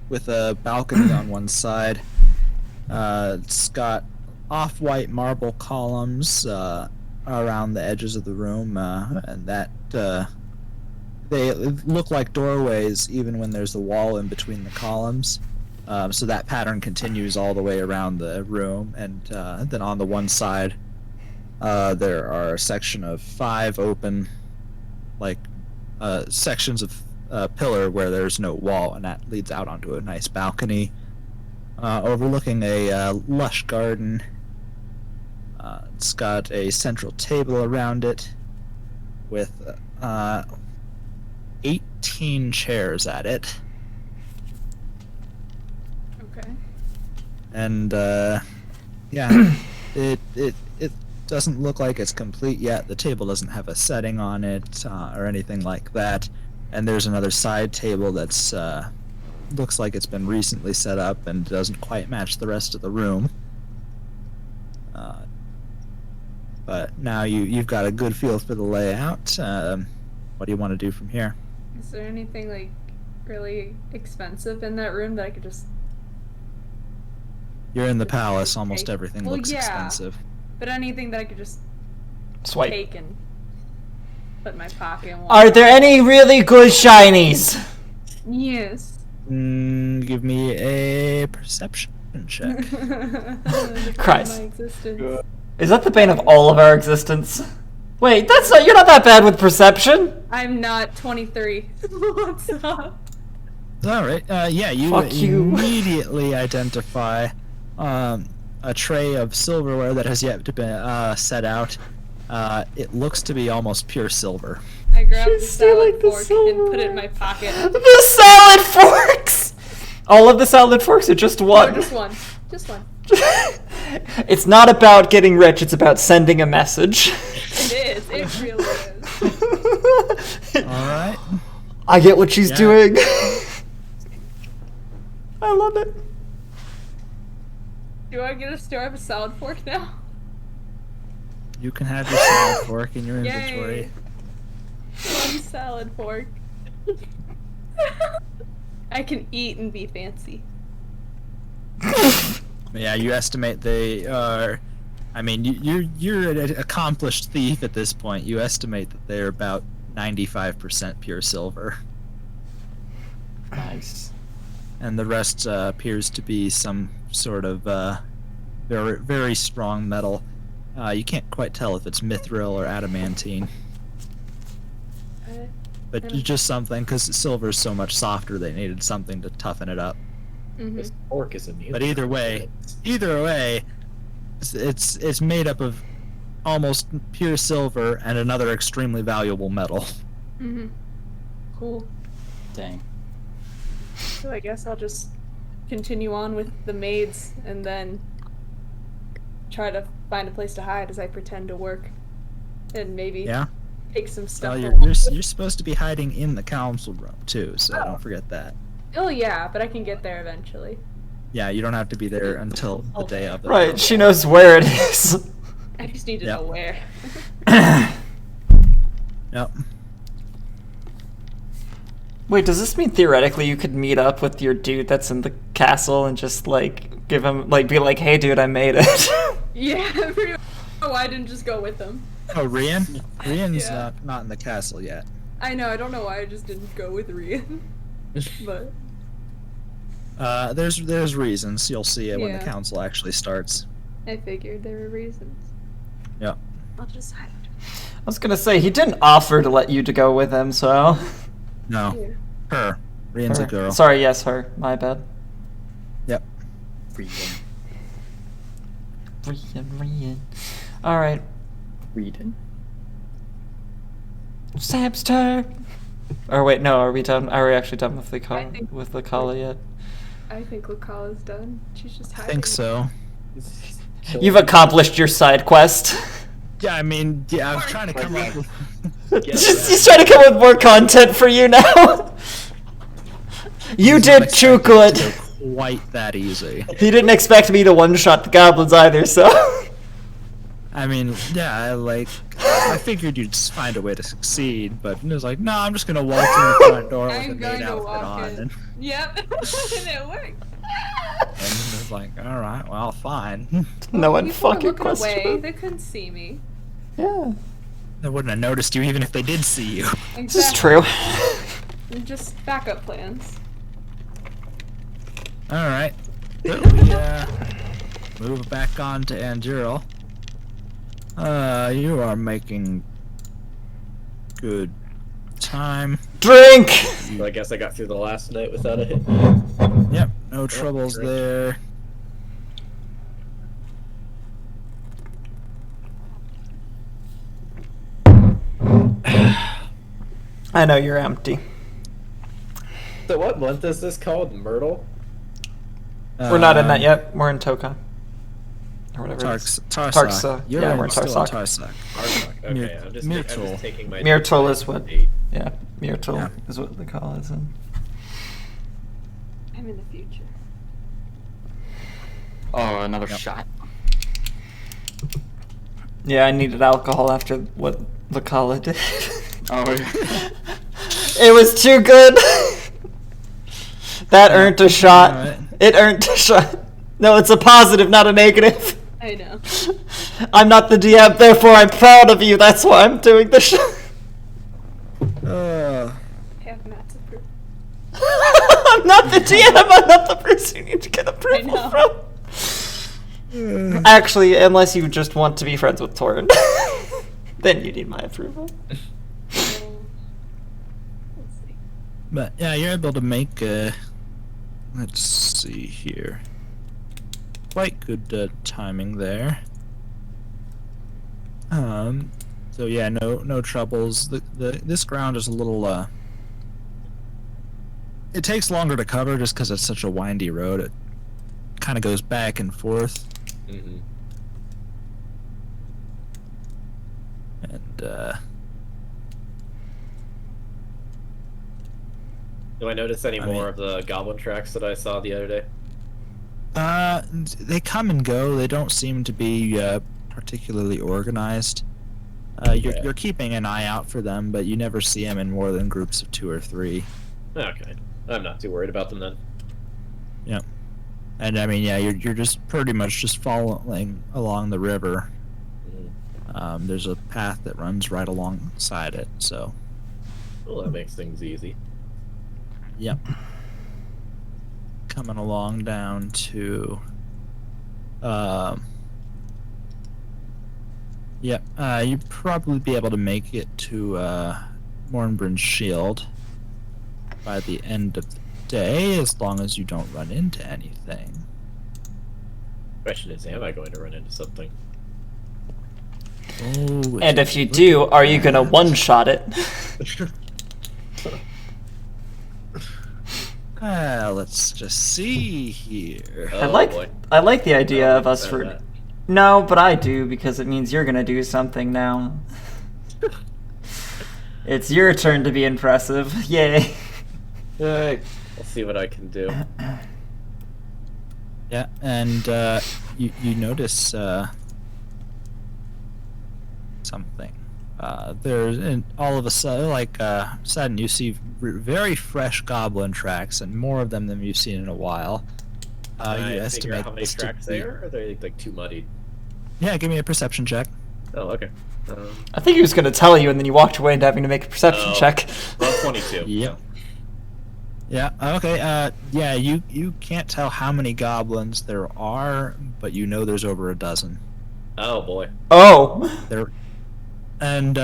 with a balcony on one side. It's got off-white marble columns around the edges of the room, and that they look like doorways even when there's a wall in between the columns. So that pattern continues all the way around the room, and then on the one side there are a section of 5 open sections of pillar where there's no wall, and that leads out onto a nice balcony overlooking a lush garden. It's got a central table around it, with 18 chairs at it. Okay. And yeah, it doesn't look like it's complete yet. The table doesn't have a setting on it or anything like that. And there's another side table that's looks like it's been recently set up and doesn't quite match the rest of the room. But now you've got a good feel for the layout. What do you want to do from here? Is there anything like really expensive in that room that I could just? You're in the palace. Almost Take? everything Well, looks yeah. expensive. But anything that I could just Swipe. take and put in my pocket. And walk Are there any really good shinies? Yes. Give me a perception check. Christ. My existence. Is that the bane of all of our existence? Wait, that's not. You're not that bad with perception. I'm not 23. What's up? All right. Yeah, you Fuck you. immediately identify a tray of silverware that has yet to be set out. It looks to be almost pure silver. I grabbed the She's stealing salad the fork silver. and put it in my pocket. The salad forks. All of the salad forks are just No, one. just one. Just one. It's not about getting rich. It's about sending a message. It is. It really is. All right. I get what she's Yeah. doing. I love it. Do I have a salad fork now? You can have your salad fork in your Yay. inventory. One salad fork. I can eat and be fancy. Yeah, you estimate they are. I mean, you're an accomplished thief at this point. You estimate that they're about 95% pure silver, Nice. and the rest appears to be some sort of very very strong metal. You can't quite tell if it's mithril or adamantine, but just something because silver is so much softer. They needed something to toughen it up. This fork is immune. But either way, it's made up of almost pure silver and another extremely valuable metal. Cool. Dang. So I guess I'll just continue on with the maids and then try to find a place to hide as I pretend to work. And maybe Yeah. take some stuff. Well, along. you're supposed to be hiding in the council room too, so don't forget that. Oh yeah, but I can get there eventually. Yeah, you don't have to be there until the day of. Right, she knows where it is. I just need to Yeah. know where. Yep. Wait, does this mean theoretically you could meet up with your dude that's in the castle and just like give him like be like, "Hey, dude, I made it." Yeah. Pretty much. Oh, I didn't just go with them. Oh, Rian? Rian's Yeah. not in the castle yet. I know. I don't know why I just didn't go with Rian. But There's reasons. You'll see it when the Yeah. council actually starts. I figured there were reasons. Yep. I'll just hide. I was gonna say he didn't offer to let you to go with him, so. No, Here. her. Rian's a Her. girl. Sorry, yes, her. My bad. Yep. Reading. Rian. All right, Reading. Sam's turn. Or wait, no, are we done? Are we actually done with the call? think- With the call yet? I think Lakala's done. She's just I hiding. think so. You've accomplished your side quest. Yeah, I mean, yeah, I was trying to come up with. He's trying to come with more content for you now. You did too good. Quite that easy. He didn't expect me to one-shot the goblins either, so. I mean, yeah, I figured you'd just find a way to succeed, but it was like, no, I'm just gonna walk in the front door with a I'm maid going to outfit walk on, in. and Yep. And it worked. it was like, all right, well, fine. No one People were fucking looking away. questioned. They couldn't see me. Yeah, They wouldn't have noticed you even if they did see you. this is true. Just backup plans. All right, so we move back on to Anduril. You are making good time. Drink. So I guess I got through the last night without a hit. Yep, no troubles great. there. I know you're empty. So what month is this called? Myrtle? We're not in that yet. We're in Toka. Or whatever it is. Tarsa. Yeah, we're in still in Tarsak. Arsak. Okay, I'm just Myrtle. taking my... Myrtle is what... date. Yeah, Myrtle Yeah. is what they call it. I'm in the future. Oh, another Yep. shot. Yeah, I needed alcohol after what Lakala did. Oh, yeah. It was too good. That earned a shot. Alright. It earned a shot. No, it's a positive, not a negative. I know. I'm not the DM, therefore I'm proud of you. That's why I'm doing the shot. I have Matt's approval. I'm not the DM. I'm not the person you need to get approval know. from. Actually, unless you just want to be friends with Torrin, then you need my approval. So, let's see. But yeah, you're able to make let's see here. Quite good timing there. So yeah, no troubles. This ground is a little it takes longer to cover just because it's such a windy road. It kind of goes back and forth. Mm-hmm. And Do I notice any I more mean- of the goblin tracks that I saw the other day? they come and go. They don't seem to be particularly organized. Yeah. You're keeping an eye out for them, but you never see them in more than groups of 2 or 3. Okay. I'm not too worried about them then. Yep. And I mean, yeah, you're just pretty much just following along the river. Mhm. There's a path that runs right alongside it, so Well, that makes things easy. yep. Coming along down to yep, you'd probably be able to make it to Mornbrun's Shield by the end of the day, as long as you don't run into anything. Question is, am I going to run into something? Oh, And if you do, are you gonna one-shot it? Let's just see here. Oh, boy. I like the idea Oh, of us better for. that. No, but I do because it means you're gonna do something now. It's your turn to be impressive. Yay. I'll see what I can do. Yeah, and you notice something. There's and all of a sudden, you see very fresh goblin tracks, and more of them than you've seen in a while. Can I You figure estimate out how many this to tracks be- they are? Or are they like too muddied? Yeah, give me a perception check. Oh, okay. I think he was gonna tell you, and then you walked away into having to make a perception Oh. check. Well, 22. Yep. Yeah. Okay. Yeah. You can't tell how many goblins there are, but you know there's over a dozen. Oh boy. Oh. There, and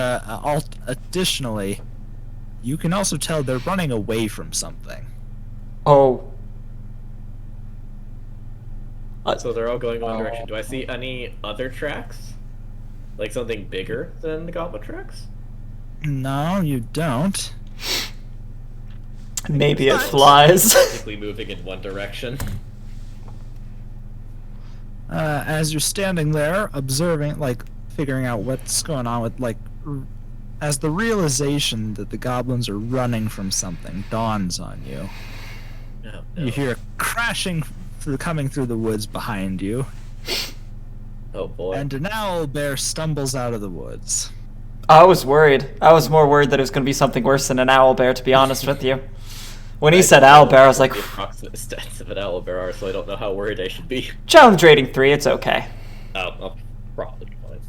additionally, you can also tell they're running away from something. Oh. So they're all going one direction. Do I see any other tracks? Like something bigger than the goblin tracks? No, you don't. Maybe it flies. Basically moving in one direction. As you're standing there, observing, figuring out what's going on with, as the realization that the goblins are running from something dawns on you, No, you hear a crashing coming through the woods behind you, Oh boy. and an owl bear stumbles out of the woods. I was worried. I was more worried that it was gonna be something worse than an owl bear, to be honest with you. When he said owl bear, I was like, The approximate stats of an owl bear are, so I don't know how worried I should be. challenge rating 3, it's okay. Oh, I'll probably be fine.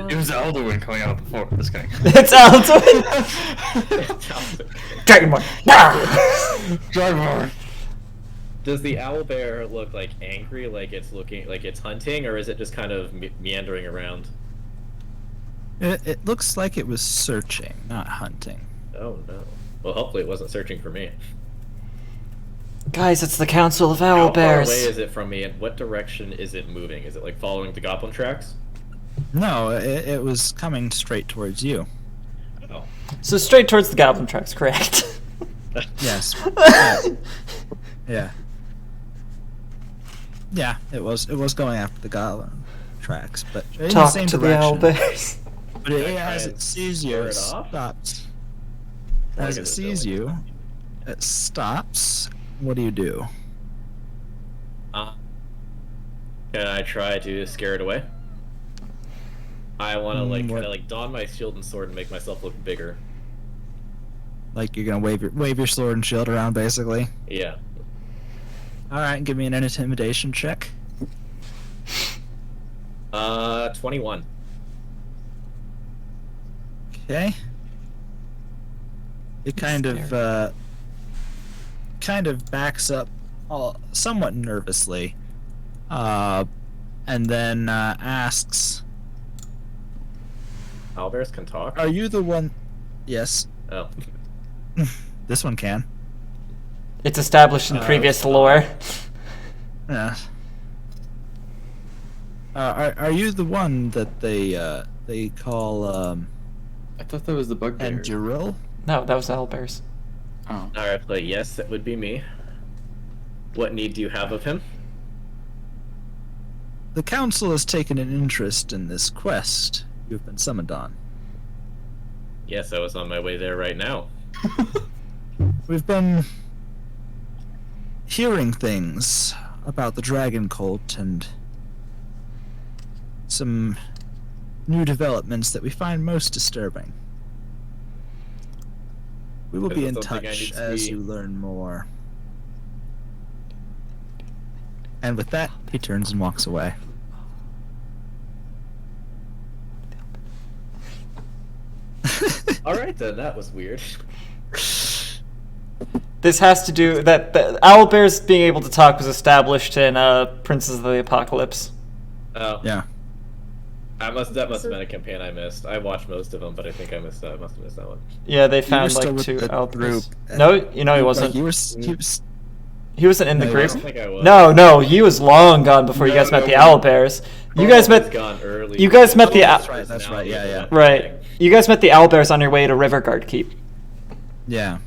It was Alduin coming out before. Just kidding. It's Alduin! Dragonborn! Dragonborn. Does the owl bear look like angry, like it's looking, like it's hunting, or is it just kind of meandering around? It looks like it was searching, not hunting. Oh no. Well, hopefully it wasn't searching for me. Guys, it's the Council of How Owl far Bears. away is it from me, and what direction is it moving? Is it like following the goblin tracks? No, it was coming straight towards you. Oh. So straight towards the goblin tracks, correct? Yes. Yeah. Yeah, it was going after the goblin tracks, but in Talk the same to the direction. owlbears. But it, Can I as try it and sees you, scare it it off? stops. Like As in it the sees building. you, it stops. What do you do? Can I try to scare it away? I want to like what- kind of like don my shield and sword and make myself look bigger. Like you're gonna wave your sword and shield around, basically. Yeah. All right, give me an intimidation check. 21. Okay. It kind of backs up, somewhat nervously, and then asks, Owlbears can talk. "Are you the one?" Yes, Oh. this one can. It's established in previous lore. Yeah. Are you the one that they call I thought that was the bugbear. Anduril? No, that was the owlbears. Oh. Alright, but yes, that would be me. What need do you have of him? The council has taken an interest in this quest you've been summoned on. Yes, I was on my way there right now. We've been hearing things about the dragon cult and some new developments that we find most disturbing. We will Is be it in something I need touch to as be- you learn more. And with that, he turns and walks away. Alright then, that was weird. This has to do that the owlbears being able to talk was established in Princes of the Apocalypse. Oh. Yeah. That must have been a campaign I missed. I watched most of them, but I think I missed that. I must have missed that one. Yeah, they were found still like with 2 the owlbears. group. No, he Like, wasn't. he was He wasn't in the No, he group. I don't think I was. No, he was long gone before you guys met the owlbears. You guys Carl was met. gone early. You guys met the that's right, that's right, yeah, yeah. right. You guys met the owlbears on your way to Riverguard Keep. Yeah.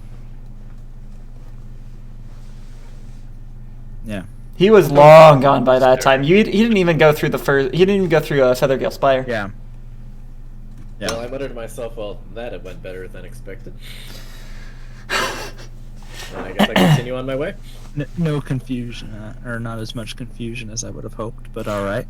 Yeah. He was long gone by that time. He didn't even go through the first. He didn't even go through Feathergale Spire. Yeah. Well, Yeah. I muttered to myself, well, that it went better than expected. I guess I continue on my way. No confusion, or not as much confusion as I would have hoped, but all right.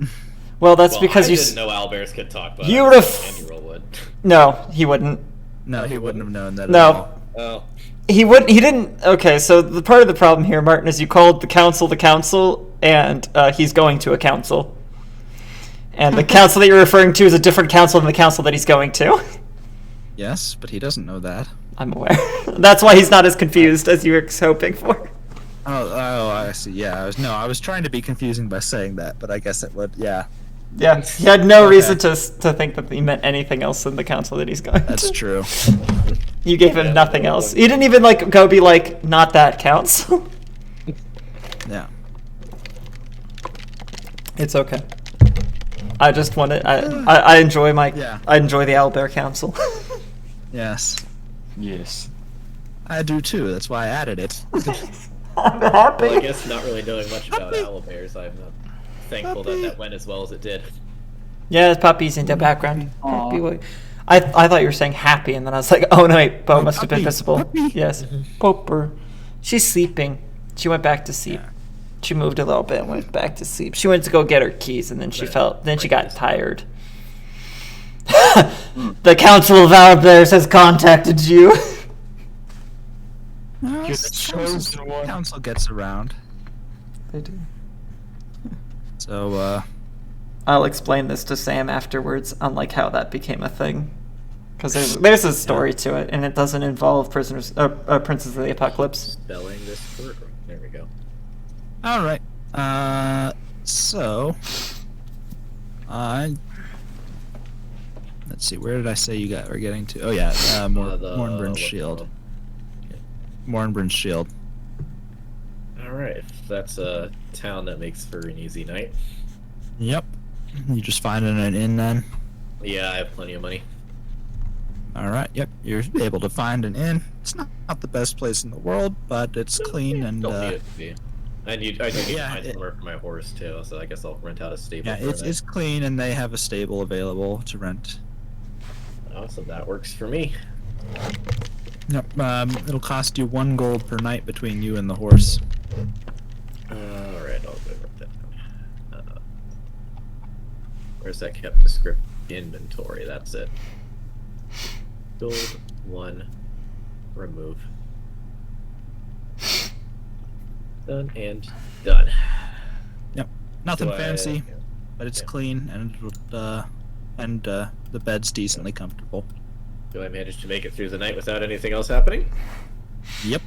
Well, that's Well, because I you. didn't know owlbears could talk, but You I would've- Andy Roll would. No, he wouldn't. No, he wouldn't have known that. At No. all. Oh. He wouldn't. He didn't. Okay, so the part of the problem here, Martin, is you called the council, and he's going to a council, and the council that you're referring to is a different council than the council that he's going to. Yes, but he doesn't know that. I'm aware. That's why he's not as confused as you were hoping for. Oh, I see. Yeah, I was trying to be confusing by saying that, but I guess it would. Yeah, Yeah, he had no Okay. reason to think that he meant anything else than the council that he's going that's to. true. You gave him Yeah, nothing no, else. no. You didn't even like go be like, not that council. Yeah. It's okay. I just want to. I enjoy my. Yeah. I enjoy the Owlbear Council. Yes, Yes. I do too. That's why I added it. I'm happy. Well, I guess not really knowing much about owlbears, I'm thankful that that went as well as it did. Yeah, there's puppies in the background. Aw. Puppy boy. I thought you were saying happy, and then I was like, oh no, wait, Bo must have been puppy, visible. puppy. Yes, Popper. She's sleeping. She went back to sleep. Yeah. She moved a little bit and went back to sleep. She went to go get her keys, and then she Right. felt. Then she got Right. tired. The Council of Owlbears has contacted you. No, You're the chosen one. Council gets around. They do. So, I'll explain this to Sam afterwards, unlike how that became a thing. Because there's a story to it, and it doesn't involve Princes of the Apocalypse. Spelling this word. There we go. all right. So, let's see. Where did I say you were getting to? Oh yeah, Mornbrun's what's it Shield. called? Mornbrun's Shield. All right, if that's a town that makes for an easy night. Yep. You just finding an inn then? Yeah, I have plenty of money. Alright, yep, you're able to find an inn. It's not the best place in the world, but it's clean and Don't need it to be. I do need to Yeah, find somewhere for my horse too, so I guess I'll rent out a stable. yeah, for it's clean and they have a stable available to rent. Awesome, that works for me. Yep, it'll cost you 1 gold per night between you and the horse. Alright, I'll go with that. Where's that kept descriptive inventory? That's it. Gold 1. Remove. Done and done. Yep, nothing Do I- fancy, yeah. but it's yeah. clean and the bed's decently comfortable. Do I manage to make it through the night without anything else happening? Yep.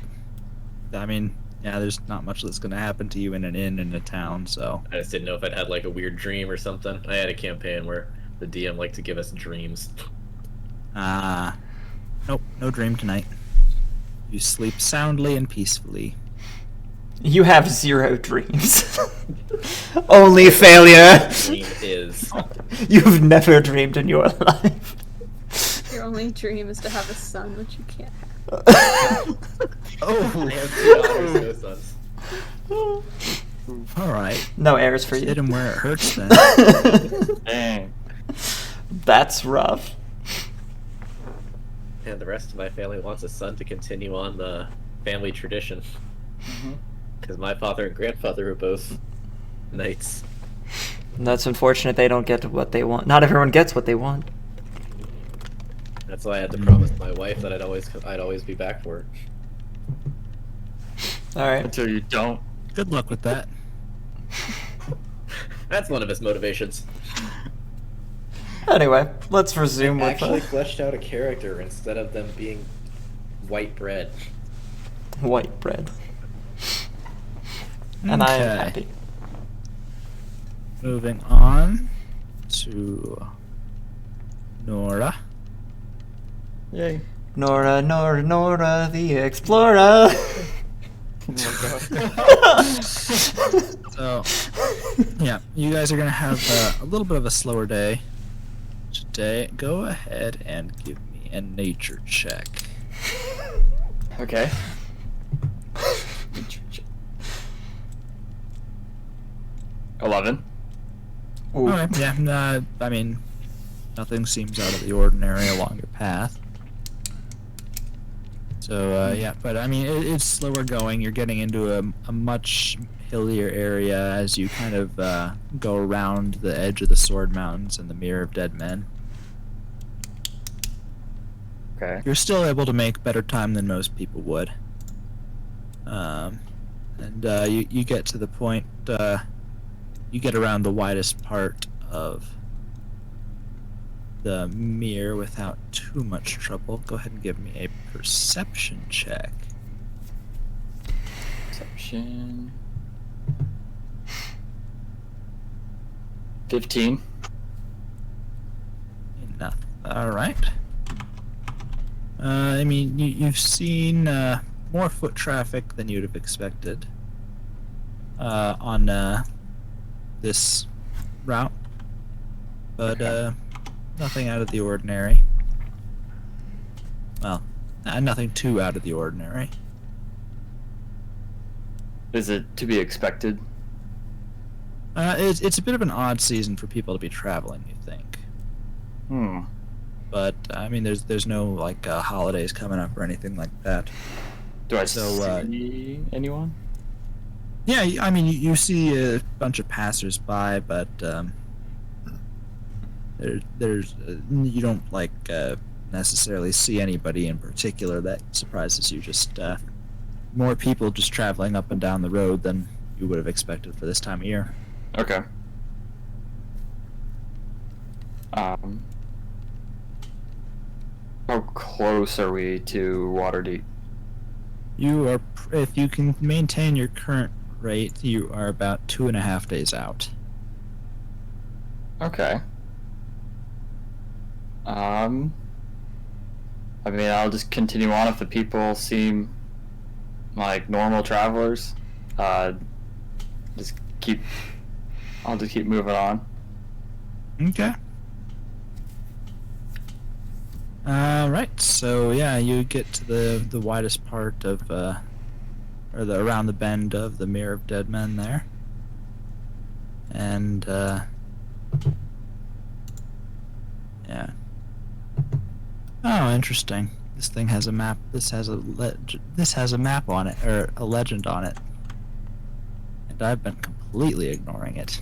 I mean, yeah, there's not much that's gonna happen to you in an inn in a town, so. I just didn't know if I'd had like a weird dream or something. I had a campaign where the DM liked to give us dreams. Nope, no dream tonight. You sleep soundly and peacefully. You have 0 dreams. Only failure. Dream is. You've never dreamed in your life. Your only dream is to have a son, which you can't have. Oh, I have 2 daughters, no sons. alright. No airs for Hit you. him where it hurts then. Dang. That's rough. And the rest of my family wants a son to continue on the family tradition. Because my father and grandfather were both knights. That's unfortunate they don't get what they want. Not everyone gets what they want. That's why I had to promise my wife that I'd always be back for her. Alright. Until you don't. Good luck with that. That's one of his motivations. Anyway, let's resume with Actually fleshed out a character instead of them being white bread. white bread. And I am Okay. happy. Moving on to Nora. Yay. Nora, Nora, Nora, the explorer. So, yeah, you guys are gonna have a little bit of a slower day today. Go ahead and give me a nature check. Okay. 11. Ooh. Okay, yeah, I mean, nothing seems out of the ordinary along your path. So, yeah, but I mean, it's slower going. You're getting into a much hillier area as you kind of go around the edge of the Sword Mountains and the Mirror of Dead Men. Okay. You're still able to make better time than most people would. You get to the point, you get around the widest part of the mirror without too much trouble. Go ahead and give me a perception check. Perception. 15. Enough. All right. I mean, you've seen more foot traffic than you'd have expected on this route, but nothing out of the ordinary. Well, nothing too out of the ordinary. Is it to be expected? It's a bit of an odd season for people to be traveling, you think. But I mean, there's no like holidays coming up or anything like that. Do I So, see anyone? Yeah, I mean, you see a bunch of passersby, but there's you don't like necessarily see anybody in particular that surprises you. Just more people just traveling up and down the road than you would have expected for this time of year. Okay. How close are we to Waterdeep? You are, if you can maintain your current rate, you are about 2.5 days out. Okay. I mean, I'll just continue on if the people seem like normal travelers. I'll just keep moving on. Okay. Right. So yeah, you get to the widest part of or the around the bend of the Mirror of Dead Men there, and yeah. Oh, interesting. This thing has a map. This has a map on it, or a legend on it, and I've been completely ignoring it.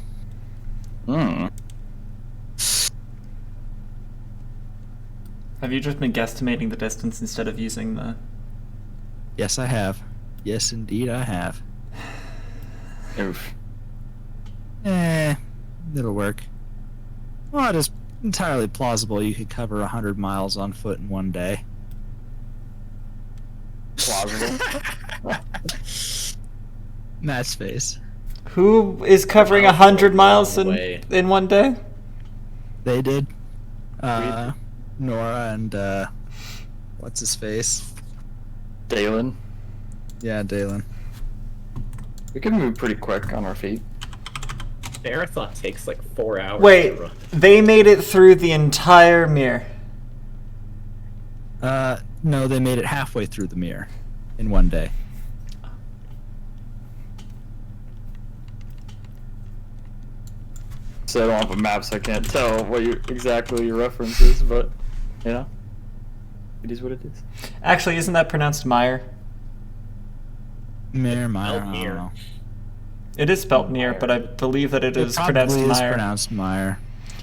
Hmm. Have you just been guesstimating the distance instead of using the... Yes, I have. Yes, indeed, I have. Oof. It'll work. Well, it is entirely plausible you could cover 100 miles on foot in one day. Plausible. Matt's face. Who is covering 100 miles Way. in one day? They did. Nora and, what's his face? Dalen. Yeah, Dalen. We can move pretty quick on our feet. Marathon takes like 4 hours Wait, to run. they made it through the entire mirror. No, they made it halfway through the mirror in one day. So I don't have a map, so I can't tell what exactly your reference is, but, you know, it is what it is. Actually, isn't that pronounced Meyer? Mirror, Meyer, I don't Mir. know. It is spelled Mir, but I believe that it is Probably pronounced is Meyer. pronounced Meyer.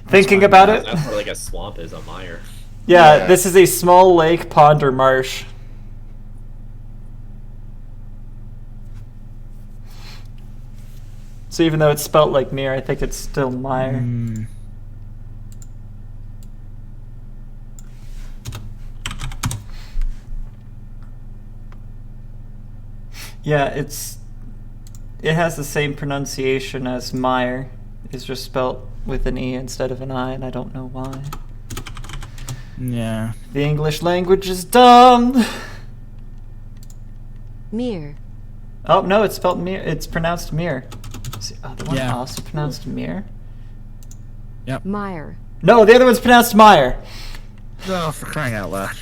Thinking fine. about it? That's where like a swamp is, a mire. Yeah, Yeah. this is a small lake, pond, or marsh. So even though it's spelt like Mir, I think it's still Meyer. Hmm. Yeah, it has the same pronunciation as Meyer. It's just spelt with an E instead of an I, and I don't know why. Yeah. The English language is dumb. Mir. Oh no, it's spelled Mir. It's pronounced Mir. Is the other one Yeah. also pronounced Mir? Meyer. No, the other one's pronounced Meyer. Oh, for crying out loud.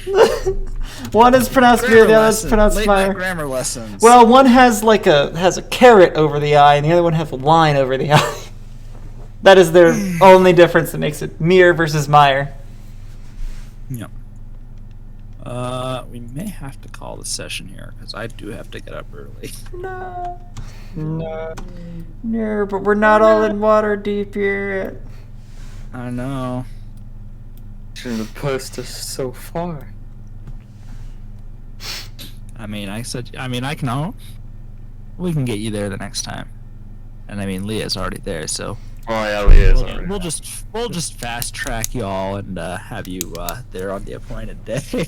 One is pronounced Mir, the other is pronounced Late night Meyer. grammar lessons. Well, one has like has a carrot over the eye, and the other one has a line over the eye. That is their only difference that makes it Mir versus Meyer. Yep. We may have to call the session here because I do have to get up early. No. No, but we're not all in water deep yet. I know. Shouldn't have pushed us so far. I mean, I can. We can get you there the next time. And I mean, Leah's already there, so Oh yeah, we is already. we'll just fast track y'all and have you there on the appointed day.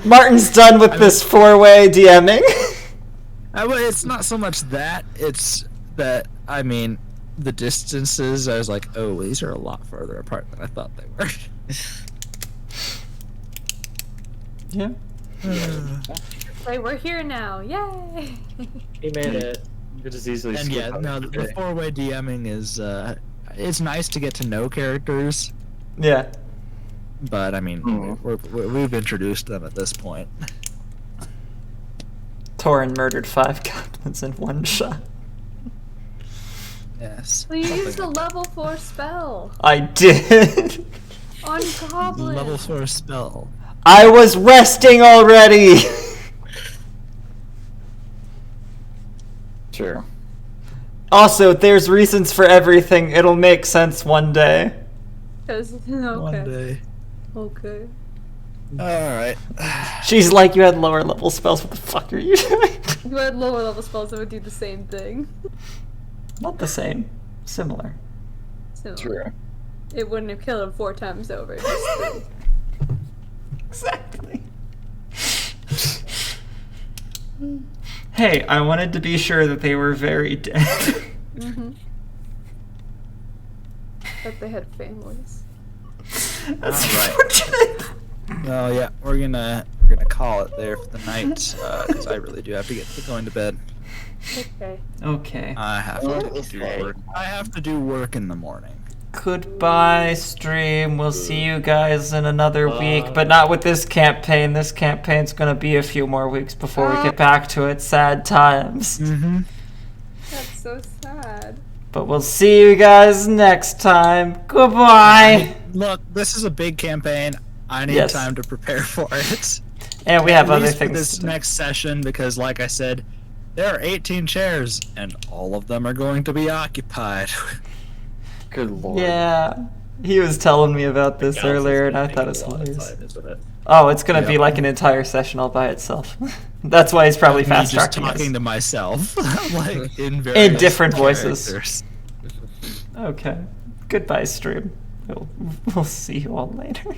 Martin's done with this four-way DMing. Well, it's not so much that; it's that I mean, the distances. I was like, oh, these are a lot further apart than I thought they were. Yeah. Like, we're here now. Yay! He made it. You could just easily And skip yeah, out no, the the day. four-way DMing is it's nice to get to know characters, Yeah. but I mean, Mhm. we've introduced them at this point. Torin murdered 5 goblins in one shot. Yes. Well, you something used a like level 4 spell I did. on that. goblins. Level 4 spell. I was resting already. Sure. Also, there's reasons for everything. It'll make sense one day. 'Cause- One okay. day. Okay. All right. She's like, you had lower level spells. What the fuck are you doing? You had lower level spells that would do the same thing. Not the same. Similar. So True. it wouldn't have killed him 4 times over. Just 3. Exactly. Hey, I wanted to be sure that they were very dead. Mm-hmm. That they had families. That's All right. unfortunate. Well, yeah, we're gonna call it there for the night because I really do have to get going to bed. Okay. Okay. I have to do work. I have to do work in the morning. Goodbye, stream. We'll see you guys in another week, but not with this campaign. This campaign's gonna be a few more weeks before we get back to it. Sad times. That's so sad. But we'll see you guys next time. Goodbye. Look, this is a big campaign. I need Yes. time to prepare for it. And we have At other least for things. this to do. next session, because like I said, there are 18 chairs, and all of them are going to be occupied. Good lord. Yeah. He was telling me about this Gallus is earlier, and I spending thought it was a lot of hilarious. time into it. Oh, it's gonna be Yep. like an entire session all by itself. That's why he's probably Me fast just tracking us. talking to myself, like in In various different voices. characters. Okay. Goodbye, stream. We'll see you all later.